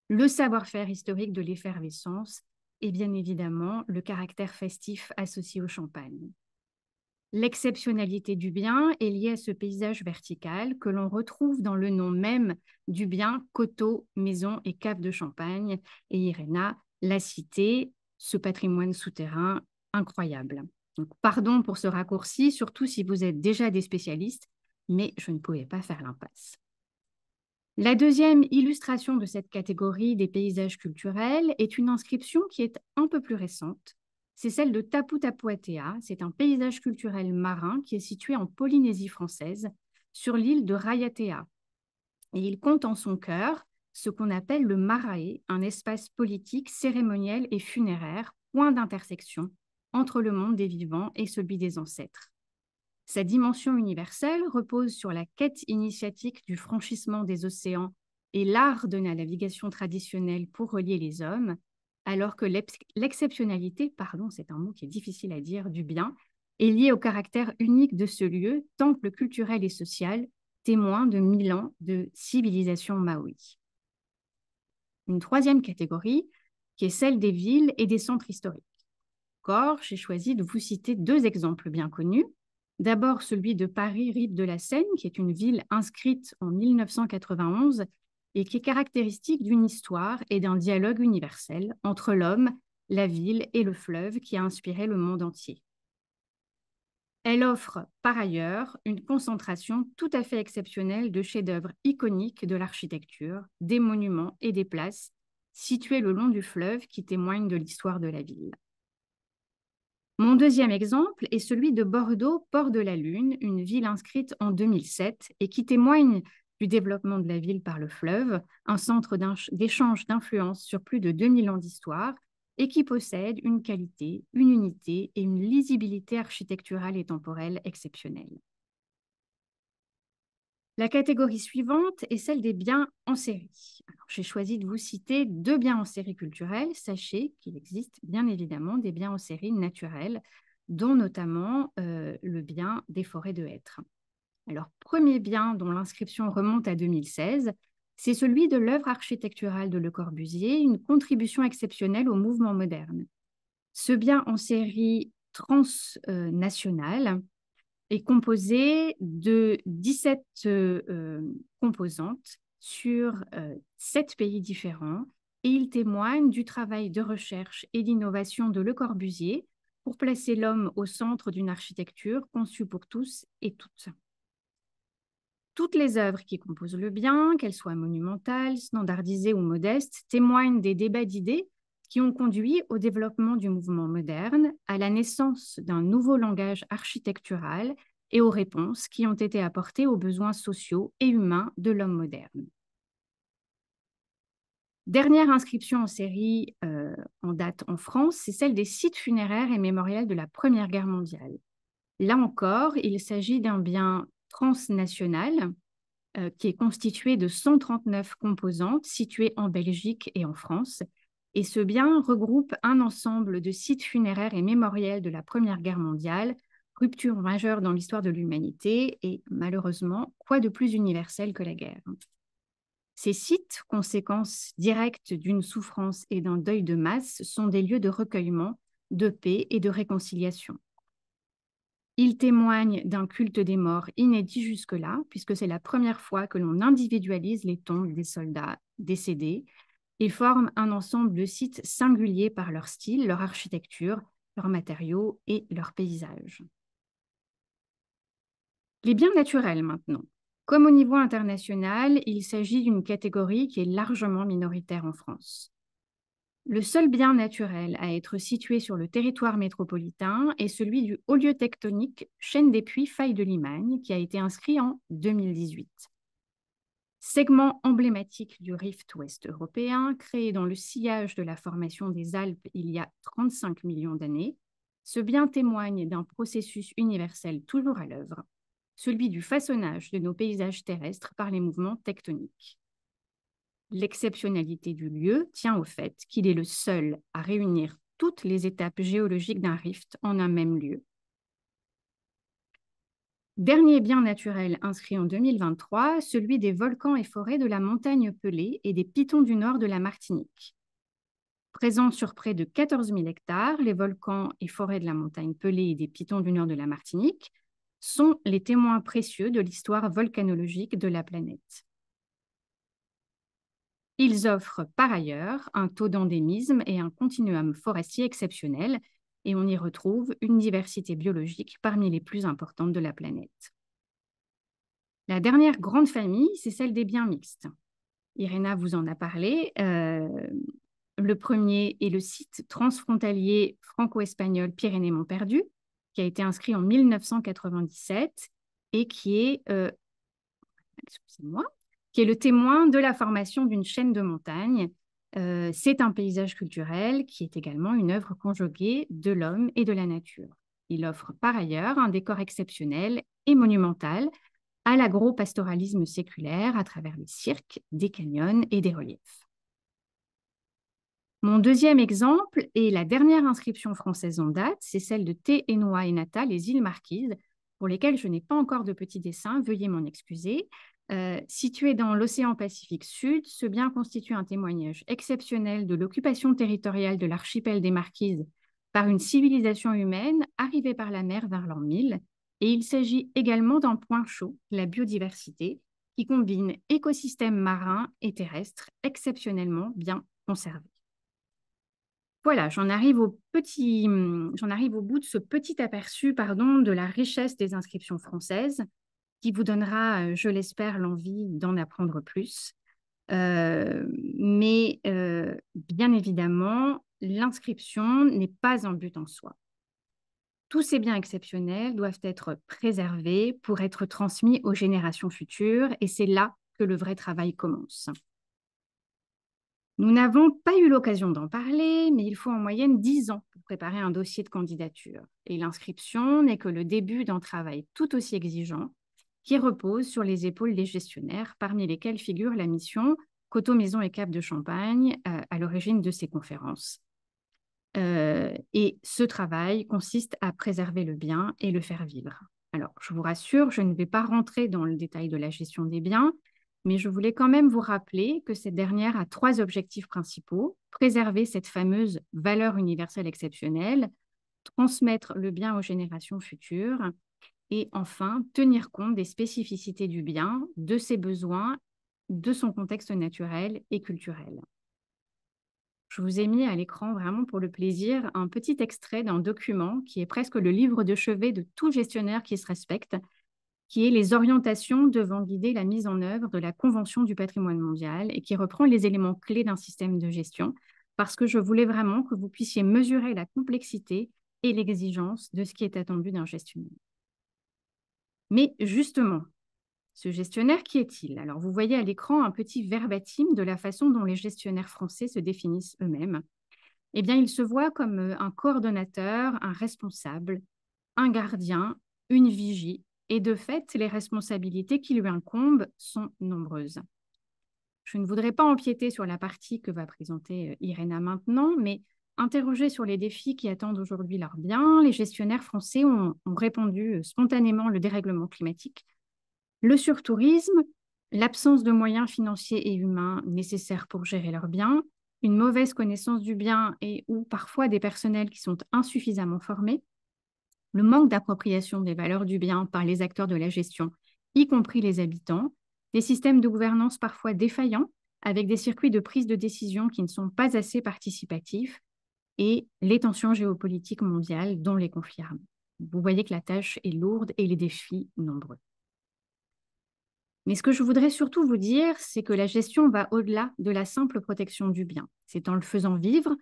le savoir-faire historique de l'effervescence et bien évidemment le caractère festif associé au champagne. L'exceptionnalité du bien est liée à ce paysage vertical que l'on retrouve dans le nom même du bien coteaux, maisons et caves de Champagne. Et Irina l'a cité, ce patrimoine souterrain incroyable. Donc, pardon pour ce raccourci, surtout si vous êtes déjà des spécialistes, mais je ne pouvais pas faire l'impasse. La deuxième illustration de cette catégorie des paysages culturels est une inscription qui est un peu plus récente. C'est celle de Tapu Tapu Atea. C'est un paysage culturel marin qui est situé en Polynésie française, sur l'île de Raiatea. Et il compte en son cœur ce qu'on appelle le marae, un espace politique, cérémoniel et funéraire, point d'intersection entre le monde des vivants et celui des ancêtres. Sa dimension universelle repose sur la quête initiatique du franchissement des océans et l'art de la navigation traditionnelle pour relier les hommes, alors que l'exceptionnalité, pardon, c'est un mot qui est difficile à dire, du bien, est liée au caractère unique de ce lieu, temple culturel et social, témoin de 1000 ans de civilisation maori. Une troisième catégorie, qui est celle des villes et des centres historiques. Encore, j'ai choisi de vous citer 2 exemples bien connus. D'abord, celui de Paris, Rive de la Seine, qui est une ville inscrite en 1991 et qui est caractéristique d'une histoire et d'un dialogue universel entre l'homme, la ville et le fleuve qui a inspiré le monde entier. Elle offre par ailleurs une concentration tout à fait exceptionnelle de chefs-d'œuvre iconiques de l'architecture, des monuments et des places situés le long du fleuve qui témoignent de l'histoire de la ville. Mon deuxième exemple est celui de Bordeaux, Port de la Lune, une ville inscrite en 2007 et qui témoigne du développement de la ville par le fleuve, un centre d'échange d'influence sur plus de 2000 ans d'histoire et qui possède une qualité, une unité et une lisibilité architecturale et temporelle exceptionnelles. La catégorie suivante est celle des biens en série. J'ai choisi de vous citer 2 biens en série culturels. Sachez qu'il existe bien évidemment des biens en série naturels, dont notamment le bien des forêts de hêtres. Alors, premier bien dont l'inscription remonte à 2016, c'est celui de l'œuvre architecturale de Le Corbusier, une contribution exceptionnelle au mouvement moderne. Ce bien en série transnationale est composé de 17 composantes sur 7 pays différents et il témoigne du travail de recherche et d'innovation de Le Corbusier pour placer l'homme au centre d'une architecture conçue pour tous et toutes. Toutes les œuvres qui composent le bien, qu'elles soient monumentales, standardisées ou modestes, témoignent des débats d'idées qui ont conduit au développement du mouvement moderne, à la naissance d'un nouveau langage architectural et aux réponses qui ont été apportées aux besoins sociaux et humains de l'homme moderne. Dernière inscription en série en date en France, c'est celle des sites funéraires et mémoriels de la Première Guerre mondiale. Là encore, il s'agit d'un bien transnational qui est constitué de 139 composantes situées en Belgique et en France. Et ce bien regroupe un ensemble de sites funéraires et mémoriels de la Première Guerre mondiale, rupture majeure dans l'histoire de l'humanité et malheureusement, quoi de plus universel que la guerre. Ces sites, conséquence directe d'une souffrance et d'un deuil de masse, sont des lieux de recueillement, de paix et de réconciliation. Ils témoignent d'un culte des morts inédit jusque-là, puisque c'est la première fois que l'on individualise les tombes des soldats décédés et forment un ensemble de sites singuliers par leur style, leur architecture, leurs matériaux et leurs paysages. Les biens naturels maintenant. Comme au niveau international, il s'agit d'une catégorie qui est largement minoritaire en France. Le seul bien naturel à être situé sur le territoire métropolitain est celui du haut lieu tectonique Chaîne des Puys Faille de Limagne, qui a été inscrit en 2018. Segment emblématique du rift ouest européen, créé dans le sillage de la formation des Alpes il y a 35 millions d'années, ce bien témoigne d'un processus universel toujours à l'œuvre, celui du façonnage de nos paysages terrestres par les mouvements tectoniques. L'exceptionnalité du lieu tient au fait qu'il est le seul à réunir toutes les étapes géologiques d'un rift en un même lieu. Dernier bien naturel inscrit en 2023, celui des volcans et forêts de la montagne Pelée et des pitons du nord de la Martinique. Présents sur près de 14 000 hectares, les volcans et forêts de la montagne Pelée et des pitons du nord de la Martinique sont les témoins précieux de l'histoire volcanologique de la planète. Ils offrent par ailleurs un taux d'endémisme et un continuum forestier exceptionnel, et on y retrouve une diversité biologique parmi les plus importantes de la planète. La dernière grande famille, c'est celle des biens mixtes. Irena vous en a parlé. Le premier est le site transfrontalier franco-espagnol Pyrénées-Montperdu, qui a été inscrit en 1997 et qui est le témoin de la formation d'une chaîne de montagnes. C'est un paysage culturel qui est également une œuvre conjuguée de l'homme et de la nature. Il offre par ailleurs un décor exceptionnel et monumental à l'agro-pastoralisme séculaire à travers les cirques, des canyons et des reliefs. Mon deuxième exemple et la dernière inscription française en date, c'est celle de Thé et Noix et Nata, les îles Marquises, pour lesquelles je n'ai pas encore de petits dessins, veuillez m'en excuser. Situé dans l'océan Pacifique Sud, ce bien constitue un témoignage exceptionnel de l'occupation territoriale de l'archipel des Marquises par une civilisation humaine arrivée par la mer vers l'an 1000. Et il s'agit également d'un point chaud, la biodiversité, qui combine écosystèmes marins et terrestres exceptionnellement bien conservés. Voilà, j'en arrive au bout de ce petit aperçu, de la richesse des inscriptions françaises, qui vous donnera, je l'espère, l'envie d'en apprendre plus. Mais bien évidemment, l'inscription n'est pas un but en soi. Tous ces biens exceptionnels doivent être préservés pour être transmis aux générations futures, et c'est là que le vrai travail commence. Nous n'avons pas eu l'occasion d'en parler, mais il faut en moyenne 10 ans pour préparer un dossier de candidature. Et l'inscription n'est que le début d'un travail tout aussi exigeant qui repose sur les épaules des gestionnaires, parmi lesquels figure la mission Coteaux, Maisons et Caves de Champagne à l'origine de ces conférences. Et ce travail consiste à préserver le bien et le faire vivre. Alors, je vous rassure, je ne vais pas rentrer dans le détail de la gestion des biens, mais je voulais quand même vous rappeler que cette dernière a 3 objectifs principaux: préserver cette fameuse valeur universelle exceptionnelle, transmettre le bien aux générations futures, et enfin, tenir compte des spécificités du bien, de ses besoins, de son contexte naturel et culturel. Je vous ai mis à l'écran, vraiment pour le plaisir, un petit extrait d'un document qui est presque le livre de chevet de tout gestionnaire qui se respecte, qui est les orientations devant guider la mise en œuvre de la Convention du patrimoine mondial et qui reprend les éléments clés d'un système de gestion, parce que je voulais vraiment que vous puissiez mesurer la complexité et l'exigence de ce qui est attendu d'un gestionnaire. Mais justement, ce gestionnaire, qui est-il? Alors, vous voyez à l'écran un petit verbatim de la façon dont les gestionnaires français se définissent eux-mêmes. Eh bien, il se voit comme un coordonnateur, un responsable, un gardien, une vigie. Et de fait, les responsabilités qui lui incombent sont nombreuses. Je ne voudrais pas empiéter sur la partie que va présenter Irena maintenant, mais interrogés sur les défis qui attendent aujourd'hui leurs biens, les gestionnaires français ont répondu spontanément le dérèglement climatique, le surtourisme, l'absence de moyens financiers et humains nécessaires pour gérer leurs biens, une mauvaise connaissance du bien et ou parfois des personnels qui sont insuffisamment formés, le manque d'appropriation des valeurs du bien par les acteurs de la gestion, y compris les habitants, des systèmes de gouvernance parfois défaillants, avec des circuits de prise de décision qui ne sont pas assez participatifs, et les tensions géopolitiques mondiales, dont les conflits armés. Vous voyez que la tâche est lourde et les défis nombreux. Mais ce que je voudrais surtout vous dire, c'est que la gestion va au-delà de la simple protection du bien. C'est en le faisant vivre,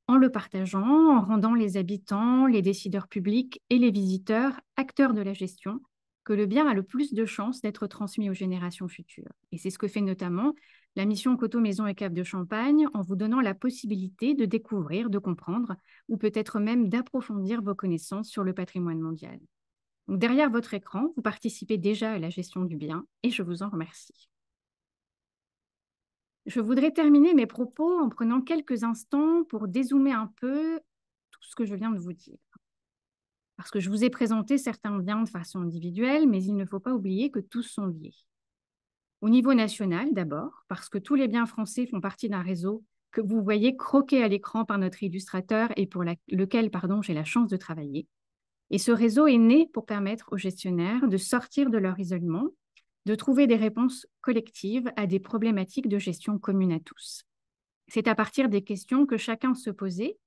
en le partageant, en rendant les habitants, les décideurs publics et les visiteurs acteurs de la gestion, que le bien a le plus de chances d'être transmis aux générations futures. Et c'est ce que fait notamment la mission Coteaux, Maisons et Caves de Champagne, en vous donnant la possibilité de découvrir, de comprendre, ou peut-être même d'approfondir vos connaissances sur le patrimoine mondial. Donc, derrière votre écran, vous participez déjà à la gestion du bien et je vous en remercie. Je voudrais terminer mes propos en prenant quelques instants pour dézoomer un peu tout ce que je viens de vous dire. Parce que je vous ai présenté certains biens de façon individuelle, mais il ne faut pas oublier que tous sont liés. Au niveau national, d'abord, parce que tous les biens français font partie d'un réseau que vous voyez croqué à l'écran par notre illustrateur et pour lequel j'ai la chance de travailler. Et ce réseau est né pour permettre aux gestionnaires de sortir de leur isolement, de trouver des réponses collectives à des problématiques de gestion communes à tous. C'est à partir des questions que chacun se posait,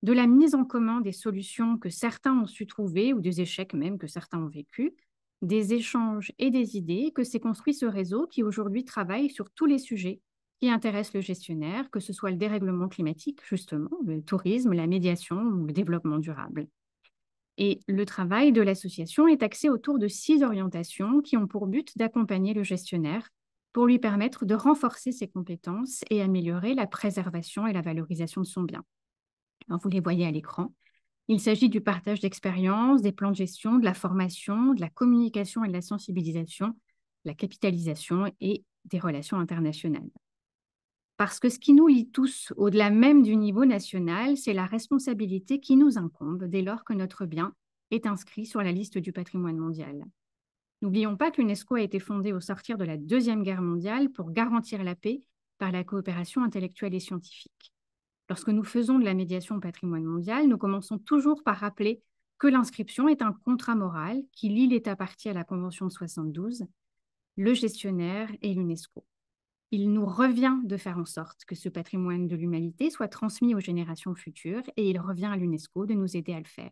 de la mise en commun des solutions que certains ont su trouver ou des échecs même que certains ont vécus, des échanges et des idées que s'est construit ce réseau qui aujourd'hui travaille sur tous les sujets qui intéressent le gestionnaire, que ce soit le dérèglement climatique, justement, le tourisme, la médiation ou le développement durable. Et le travail de l'association est axé autour de 6 orientations qui ont pour but d'accompagner le gestionnaire pour lui permettre de renforcer ses compétences et améliorer la préservation et la valorisation de son bien. Alors, vous les voyez à l'écran. Il s'agit du partage d'expériences, des plans de gestion, de la formation, de la communication et de la sensibilisation, la capitalisation et des relations internationales. Parce que ce qui nous lie tous, au-delà même du niveau national, c'est la responsabilité qui nous incombe dès lors que notre bien est inscrit sur la liste du patrimoine mondial. N'oublions pas que l'UNESCO a été fondée au sortir de la Deuxième Guerre mondiale pour garantir la paix par la coopération intellectuelle et scientifique. Lorsque nous faisons de la médiation au patrimoine mondial, nous commençons toujours par rappeler que l'inscription est un contrat moral qui lie l'État partie à la Convention de 72, le gestionnaire et l'UNESCO. Il nous revient de faire en sorte que ce patrimoine de l'humanité soit transmis aux générations futures et il revient à l'UNESCO de nous aider à le faire.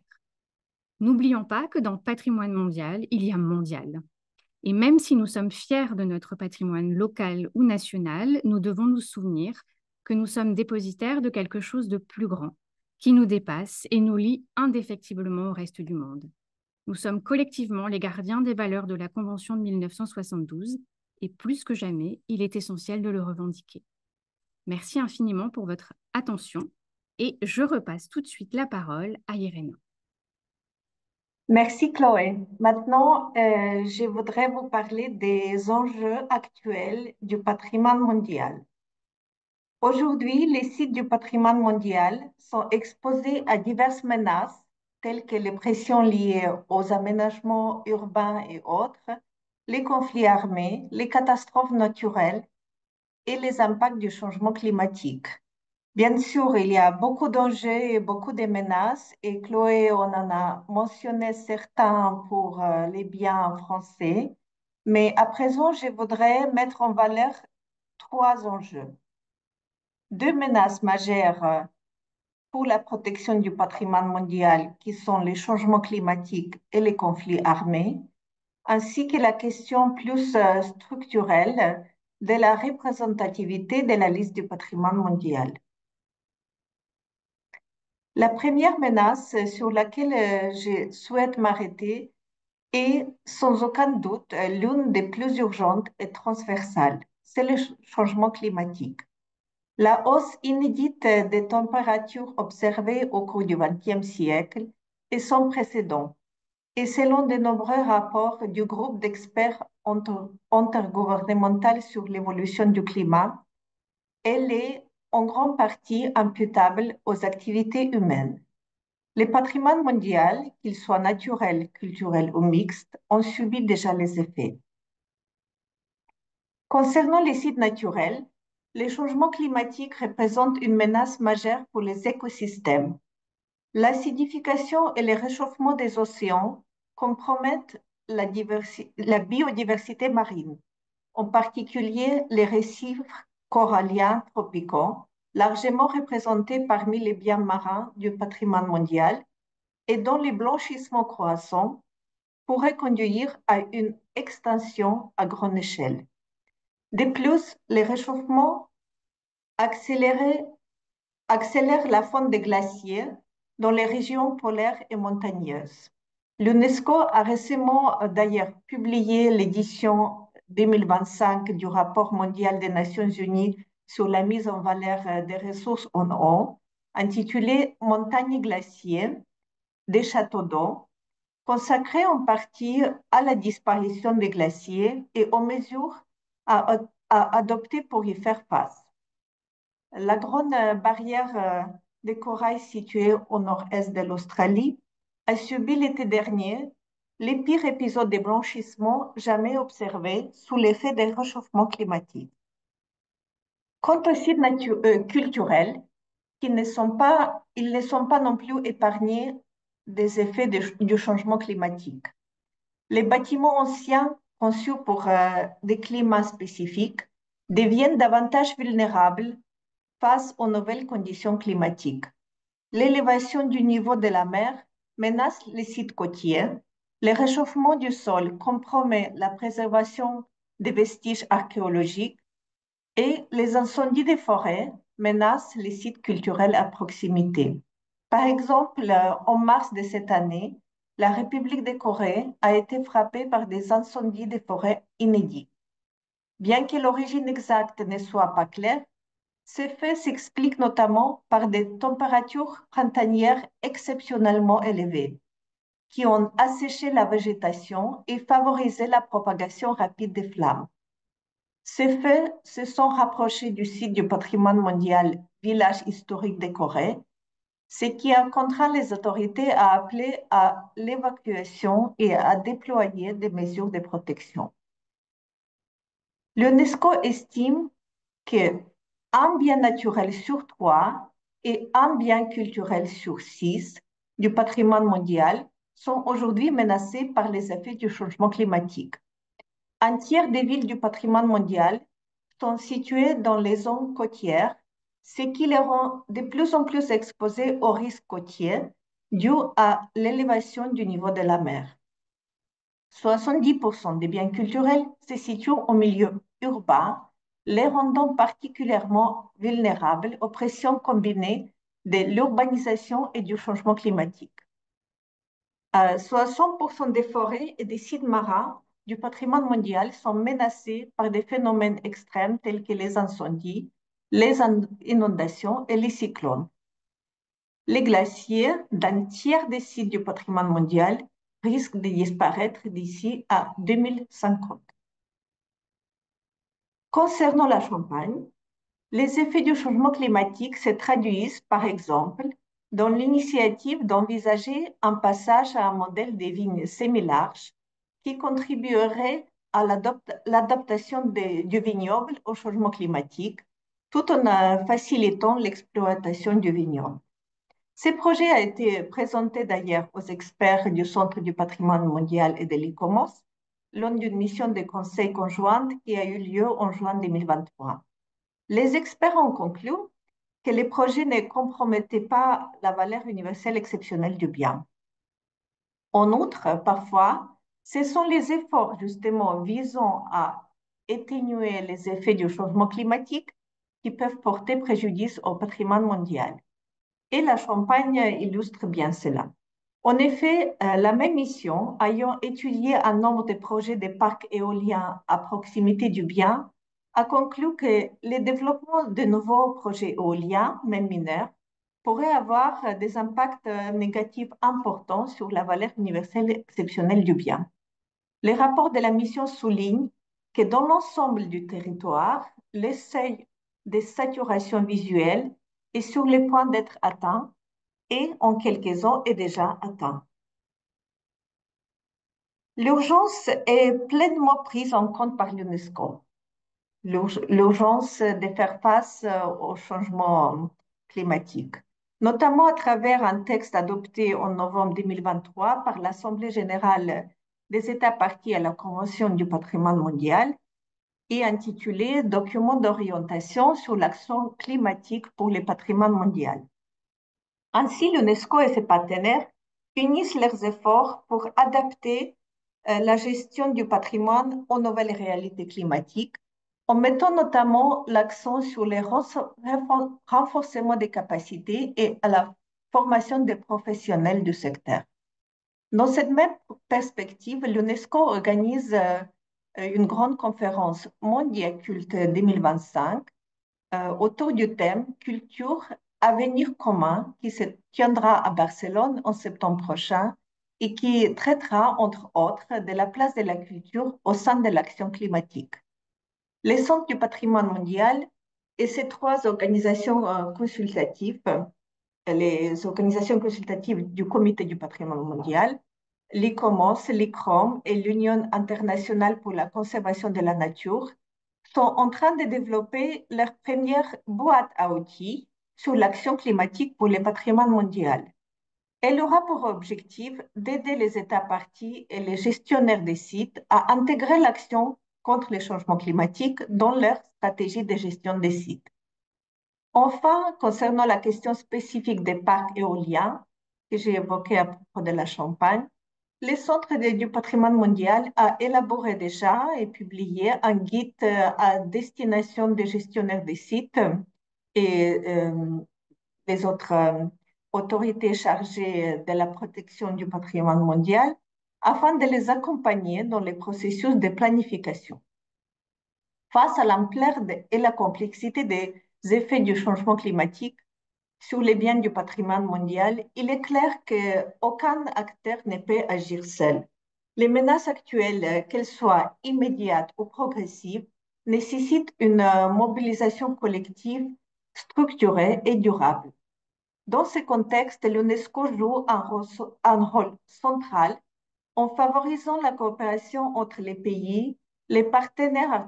N'oublions pas que dans patrimoine mondial, il y a mondial. Et même si nous sommes fiers de notre patrimoine local ou national, nous devons nous souvenir que nous sommes dépositaires de quelque chose de plus grand, qui nous dépasse et nous lie indéfectiblement au reste du monde. Nous sommes collectivement les gardiens des valeurs de la Convention de 1972 et plus que jamais, il est essentiel de le revendiquer. Merci infiniment pour votre attention et je repasse tout de suite la parole à Irène. Merci Chloé. Maintenant, je voudrais vous parler des enjeux actuels du patrimoine mondial. Aujourd'hui, les sites du patrimoine mondial sont exposés à diverses menaces, telles que les pressions liées aux aménagements urbains et autres, les conflits armés, les catastrophes naturelles et les impacts du changement climatique. Bien sûr, il y a beaucoup d'enjeux et beaucoup de menaces, et Chloé, on en a mentionné certains pour les biens français, mais à présent, je voudrais mettre en valeur trois enjeux. Deux menaces majeures pour la protection du patrimoine mondial, qui sont les changements climatiques et les conflits armés, ainsi que la question plus structurelle de la représentativité de la liste du patrimoine mondial. La première menace sur laquelle je souhaite m'arrêter est sans aucun doute l'une des plus urgentes et transversales, c'est le changement climatique. La hausse inédite des températures observées au cours du XXe siècle est sans précédent. Et selon de nombreux rapports du groupe d'experts intergouvernemental sur l'évolution du climat, elle est en grande partie imputable aux activités humaines. Les patrimoines mondiaux, qu'ils soient naturels, culturels ou mixtes, ont subi déjà les effets. Concernant les sites naturels, les changements climatiques représentent une menace majeure pour les écosystèmes. L'acidification et le réchauffement des océans compromettent la biodiversité marine, en particulier les récifs coralliens tropicaux, largement représentés parmi les biens marins du patrimoine mondial et dont le blanchissement croissant pourrait conduire à une extinction à grande échelle. De plus, le réchauffement accélère la fonte des glaciers dans les régions polaires et montagneuses. L'UNESCO a récemment d'ailleurs publié l'édition 2025 du rapport mondial des Nations Unies sur la mise en valeur des ressources en eau, intitulé Montagnes glaciers, des châteaux d'eau, consacré en partie à la disparition des glaciers et aux mesures à adopter pour y faire face. La grande barrière de corail située au nord-est de l'Australie a subi l'été dernier les pires épisodes de blanchissement jamais observés sous l'effet des réchauffements climatiques. Quant aux sites culturels, ils ne sont pas non plus épargnés des effets du changement climatique. Les bâtiments anciens conçus pour des climats spécifiques deviennent davantage vulnérables face aux nouvelles conditions climatiques. L'élévation du niveau de la mer menace les sites côtiers. Le réchauffement du sol compromet la préservation des vestiges archéologiques et les incendies des forêts menacent les sites culturels à proximité. Par exemple, en mars de cette année, la République de Corée a été frappée par des incendies de forêts inédits. Bien que l'origine exacte ne soit pas claire, ces faits s'expliquent notamment par des températures printanières exceptionnellement élevées. qui ont asséché la végétation et favorisé la propagation rapide des flammes. Ces faits se sont rapprochés du site du patrimoine mondial Village historique des Corées, ce qui a contraint les autorités à appeler à l'évacuation et à déployer des mesures de protection. L'UNESCO estime que un bien naturel sur 3 et un bien culturel sur 6 du patrimoine mondial sont aujourd'hui menacés par les effets du changement climatique. Un tiers des villes du patrimoine mondial sont situées dans les zones côtières, ce qui les rend de plus en plus exposées aux risques côtiers dus à l'élévation du niveau de la mer. 70% des biens culturels se situent au milieu urbain, les rendant particulièrement vulnérables aux pressions combinées de l'urbanisation et du changement climatique. 60% des forêts et des sites marins du patrimoine mondial sont menacés par des phénomènes extrêmes tels que les incendies, les inondations et les cyclones. Les glaciers d'un tiers des sites du patrimoine mondial risquent de disparaître d'ici à 2050. Concernant la Champagne, les effets du changement climatique se traduisent, par exemple, dans l'initiative d'envisager un passage à un modèle de vignes semi-larges qui contribuerait à l'adaptation du vignoble au changement climatique, tout en facilitant l'exploitation du vignoble. Ce projet a été présenté d'ailleurs aux experts du Centre du patrimoine mondial et de l'ICOMOS lors d'une mission de conseil conjointe qui a eu lieu en juin 2023. Les experts ont conclu que les projets ne compromettaient pas la valeur universelle exceptionnelle du bien. En outre, parfois, ce sont les efforts justement visant à atténuer les effets du changement climatique qui peuvent porter préjudice au patrimoine mondial. Et la Champagne illustre bien cela. En effet, la même mission, ayant étudié un nombre de projets de parcs éoliens à proximité du bien, a conclu que le développement de nouveaux projets éoliens, même mineurs, pourrait avoir des impacts négatifs importants sur la valeur universelle exceptionnelle du bien. Les rapports de la mission soulignent que dans l'ensemble du territoire, le seuil de saturation visuelle est sur le point d'être atteint et en quelques zones est déjà atteint. L'urgence est pleinement prise en compte par l'UNESCO. L'urgence de faire face au changement climatique, notamment à travers un texte adopté en novembre 2023 par l'Assemblée générale des États parties à la Convention du patrimoine mondial et intitulé Document d'orientation sur l'action climatique pour le patrimoine mondial. Ainsi, l'UNESCO et ses partenaires unissent leurs efforts pour adapter la gestion du patrimoine aux nouvelles réalités climatiques, en mettant notamment l'accent sur le renforcement des capacités et à la formation des professionnels du secteur. Dans cette même perspective, l'UNESCO organise une grande conférence Mondia Culte 2025 autour du thème Culture, avenir commun qui se tiendra à Barcelone en septembre prochain et qui traitera, entre autres, de la place de la culture au sein de l'action climatique. Les Centres du patrimoine mondial et ces trois organisations consultatives, les organisations consultatives du Comité du patrimoine mondial, l'ICOMOS, l'ICROM et l'Union internationale pour la conservation de la nature, sont en train de développer leur première boîte à outils sur l'action climatique pour le patrimoine mondial. Elle aura pour objectif d'aider les États parties et les gestionnaires des sites à intégrer l'action contre les changements climatiques dans leur stratégie de gestion des sites. Enfin, concernant la question spécifique des parcs éoliens que j'ai évoquée à propos de la Champagne, le Centre du patrimoine mondial a élaboré déjà et publié un guide à destination des gestionnaires des sites et les autres autorités chargées de la protection du patrimoine mondial afin de les accompagner dans les processus de planification. Face à l'ampleur et la complexité des effets du changement climatique, sur les biens du patrimoine mondial, il est clair qu'aucun acteur ne peut agir seul. Les menaces actuelles, qu'elles soient immédiates ou progressives, nécessitent une mobilisation collective structurée et durable. Dans ce contexte, l'UNESCO joue un rôle central en favorisant la coopération entre les pays, les partenaires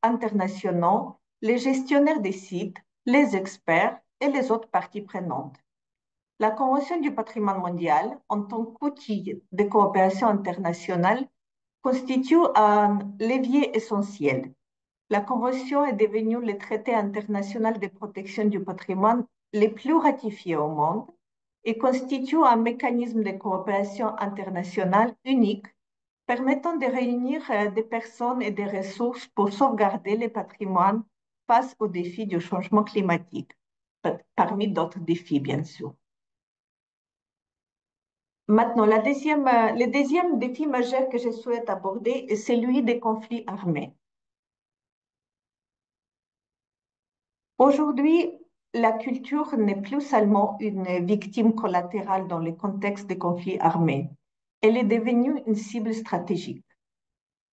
internationaux, les gestionnaires des sites, les experts et les autres parties prenantes. La Convention du patrimoine mondial, en tant qu'outil de coopération internationale, constitue un levier essentiel. La Convention est devenue le traité international de protection du patrimoine le plus ratifié au monde et constitue un mécanisme de coopération internationale unique permettant de réunir des personnes et des ressources pour sauvegarder le patrimoine face aux défis du changement climatique, parmi d'autres défis, bien sûr. Maintenant, le deuxième défi majeur que je souhaite aborder est celui des conflits armés. Aujourd'hui, la culture n'est plus seulement une victime collatérale dans le contexte des conflits armés. Elle est devenue une cible stratégique.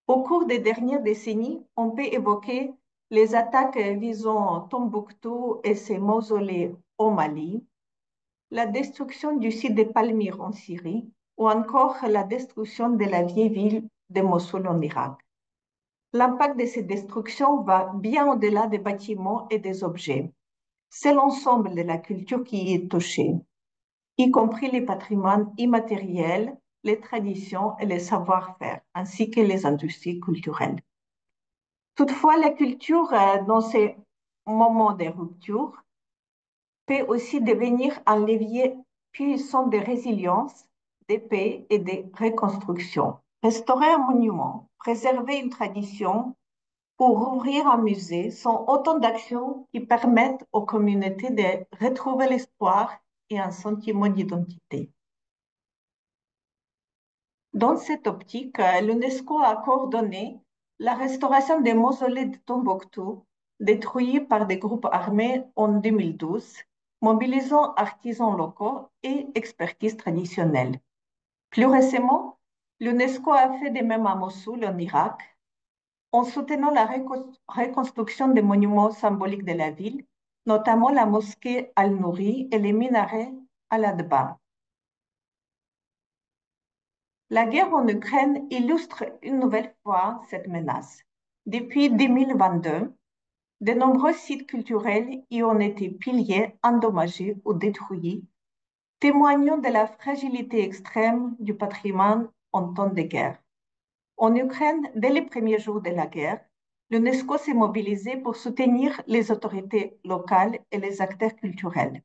Au cours des dernières décennies, on peut évoquer les attaques visant Tombouctou et ses mausolées au Mali, la destruction du site de Palmyre en Syrie ou encore la destruction de la vieille ville de Mossoul en Irak. L'impact de ces destructions va bien au-delà des bâtiments et des objets. C'est l'ensemble de la culture qui est touchée, y compris les patrimoines immatériels, les traditions et les savoir-faire, ainsi que les industries culturelles. Toutefois, la culture, dans ces moments de rupture, peut aussi devenir un levier puissant de résilience, de paix et de reconstruction. Restaurer un monument, préserver une tradition ou rouvrir un musée sont autant d'actions qui permettent aux communautés de retrouver l'espoir et un sentiment d'identité. Dans cette optique, l'UNESCO a coordonné la restauration des mausolées de Tombouctou, détruits par des groupes armés en 2012, mobilisant artisans locaux et expertise traditionnelle. Plus récemment, l'UNESCO a fait de même à Mossoul, en Irak, en soutenant la reconstruction des monuments symboliques de la ville, notamment la mosquée Al-Nouri et les minarets Al-Adba. La guerre en Ukraine illustre une nouvelle fois cette menace. Depuis 2022, de nombreux sites culturels y ont été pillés, endommagés ou détruits, témoignant de la fragilité extrême du patrimoine en temps de guerre. En Ukraine, dès les premiers jours de la guerre, l'UNESCO s'est mobilisé pour soutenir les autorités locales et les acteurs culturels.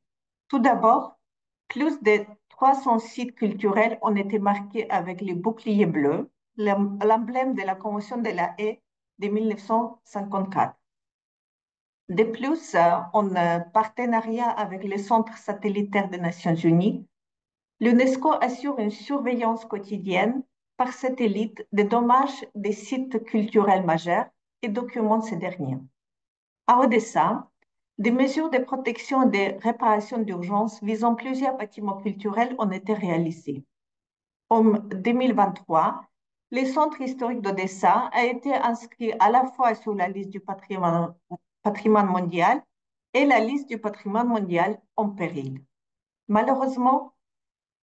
Tout d'abord, plus de 300 sites culturels ont été marqués avec les boucliers bleus, l'emblème de la Convention de la Haye de 1954. De plus, en partenariat avec le Centre satellitaire des Nations Unies, l'UNESCO assure une surveillance quotidienne par satellite des dommages des sites culturels majeurs et documente ces derniers. À Odessa, des mesures de protection et de réparation d'urgence visant plusieurs bâtiments culturels ont été réalisées. En 2023, le centre historique d'Odessa a été inscrit à la fois sur la liste du patrimoine mondial et la liste du patrimoine mondial en péril. Malheureusement,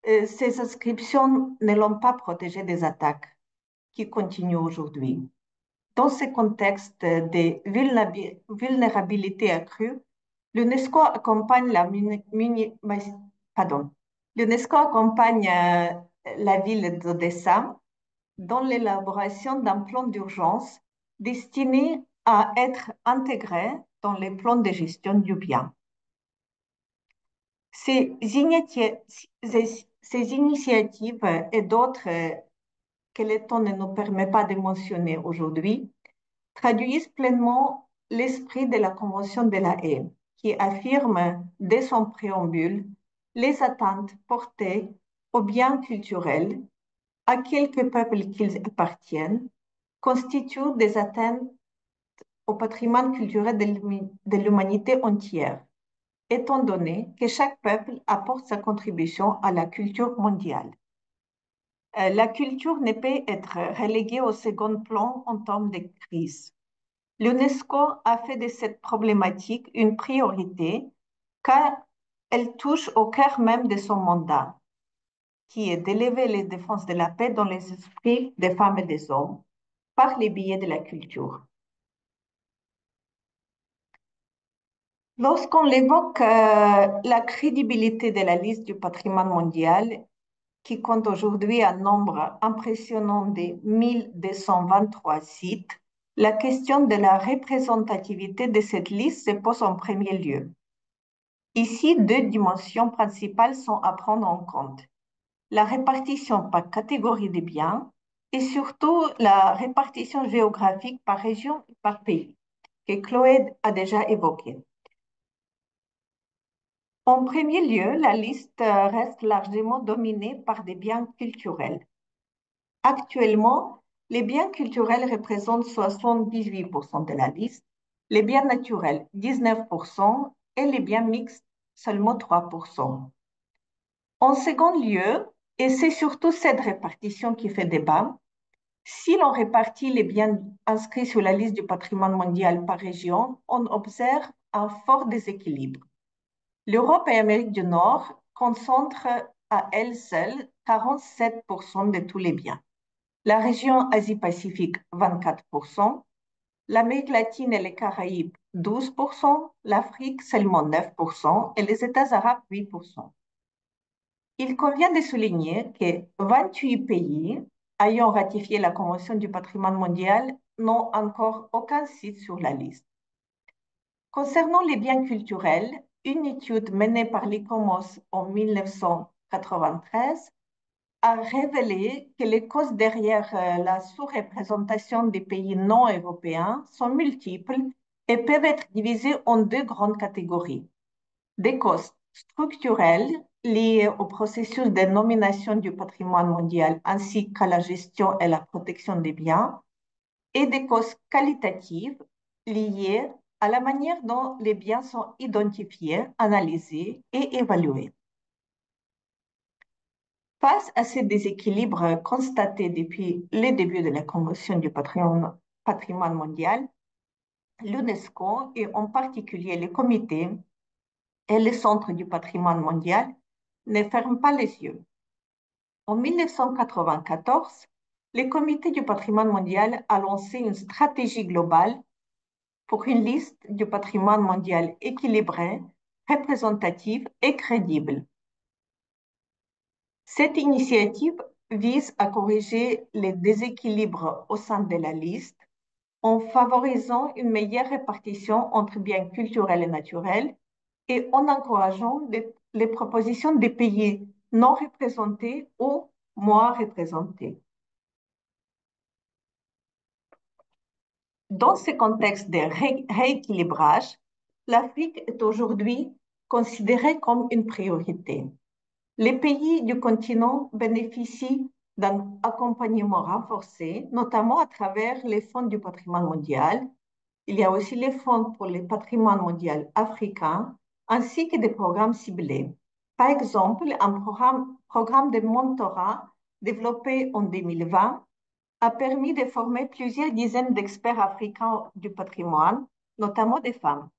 ces inscriptions ne l'ont pas protégé des attaques qui continuent aujourd'hui. Dans ce contexte de vulnérabilité accrue, l'UNESCO accompagne l'UNESCO accompagne la ville d'Odessa dans l'élaboration d'un plan d'urgence destiné à être intégré dans les plans de gestion du bien. Ces initiatives et d'autres que le temps ne nous permet pas de mentionner aujourd'hui traduisent pleinement l'esprit de la Convention de la Haye, qui affirme dès son préambule les attentes portées aux biens culturels, à quelque peuple qu'ils appartiennent, constituent des atteintes au patrimoine culturel de l'humanité entière étant donné que chaque peuple apporte sa contribution à la culture mondiale. La culture ne peut être reléguée au second plan en temps de crise. L'UNESCO a fait de cette problématique une priorité car elle touche au cœur même de son mandat, qui est d'élever les défenses de la paix dans les esprits des femmes et des hommes par les biais de la culture. Lorsqu'on évoque la crédibilité de la liste du patrimoine mondial, qui compte aujourd'hui un nombre impressionnant de 1223 sites, la question de la représentativité de cette liste se pose en premier lieu. Ici, deux dimensions principales sont à prendre en compte. La répartition par catégorie des biens et surtout la répartition géographique par région et par pays, que Chloé a déjà évoquée. En premier lieu, la liste reste largement dominée par des biens culturels. Actuellement, les biens culturels représentent 78% de la liste, les biens naturels 19% et les biens mixtes seulement 3%. En second lieu, et c'est surtout cette répartition qui fait débat, si l'on répartit les biens inscrits sur la liste du patrimoine mondial par région, on observe un fort déséquilibre. L'Europe et l'Amérique du Nord concentrent à elles seules 47% de tous les biens. La région Asie-Pacifique, 24%, l'Amérique latine et les Caraïbes, 12%, l'Afrique, seulement 9% et les États arabes, 8%. Il convient de souligner que 28 pays ayant ratifié la Convention du patrimoine mondial n'ont encore aucun site sur la liste. Concernant les biens culturels, une étude menée par l'ICOMOS en 1993 a révélé que les causes derrière la sous-représentation des pays non européens sont multiples et peuvent être divisées en deux grandes catégories. Des causes structurelles liées au processus de nomination du patrimoine mondial ainsi qu'à la gestion et la protection des biens, et des causes qualitatives liées à la manière dont les biens sont identifiés, analysés et évalués. Face à ces déséquilibres constatés depuis le début de la Convention du patrimoine mondial, l'UNESCO et en particulier les comités et les centres du patrimoine mondial ne ferment pas les yeux. En 1994, le comité du patrimoine mondial a lancé une stratégie globale pour une liste du patrimoine mondial équilibrée, représentative et crédible. Cette initiative vise à corriger les déséquilibres au sein de la liste en favorisant une meilleure répartition entre biens culturels et naturels et en encourageant les propositions des pays non représentés ou moins représentés. Dans ce contexte de rééquilibrage, l'Afrique est aujourd'hui considérée comme une priorité. Les pays du continent bénéficient d'un accompagnement renforcé, notamment à travers les fonds du patrimoine mondial. Il y a aussi les fonds pour le patrimoine mondial africain, ainsi que des programmes ciblés. Par exemple, un programme de mentorat développé en 2020 a permis de former plusieurs dizaines d'experts africains du patrimoine, notamment des femmes.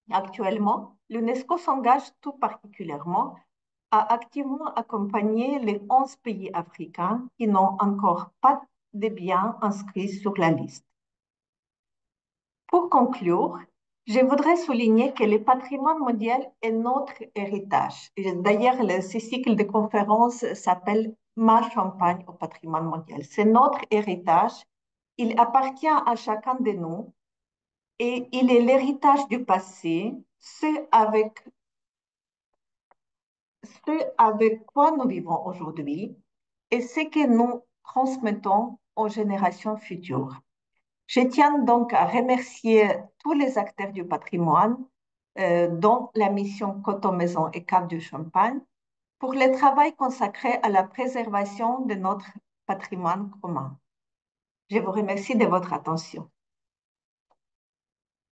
Actuellement, l'UNESCO s'engage tout particulièrement à activement accompagner les 11 pays africains qui n'ont encore pas de biens inscrits sur la liste. Pour conclure, je voudrais souligner que le patrimoine mondial est notre héritage. D'ailleurs, ce cycle de conférences s'appelle Ma Champagne au patrimoine mondial. C'est notre héritage. Il appartient à chacun de nous et il est l'héritage du passé, ce avec quoi nous vivons aujourd'hui et ce que nous transmettons aux générations futures. Je tiens donc à remercier tous les acteurs du patrimoine, dont la mission Coton Maison et Cave du Champagne, pour le travail consacré à la préservation de notre patrimoine commun. Je vous remercie de votre attention.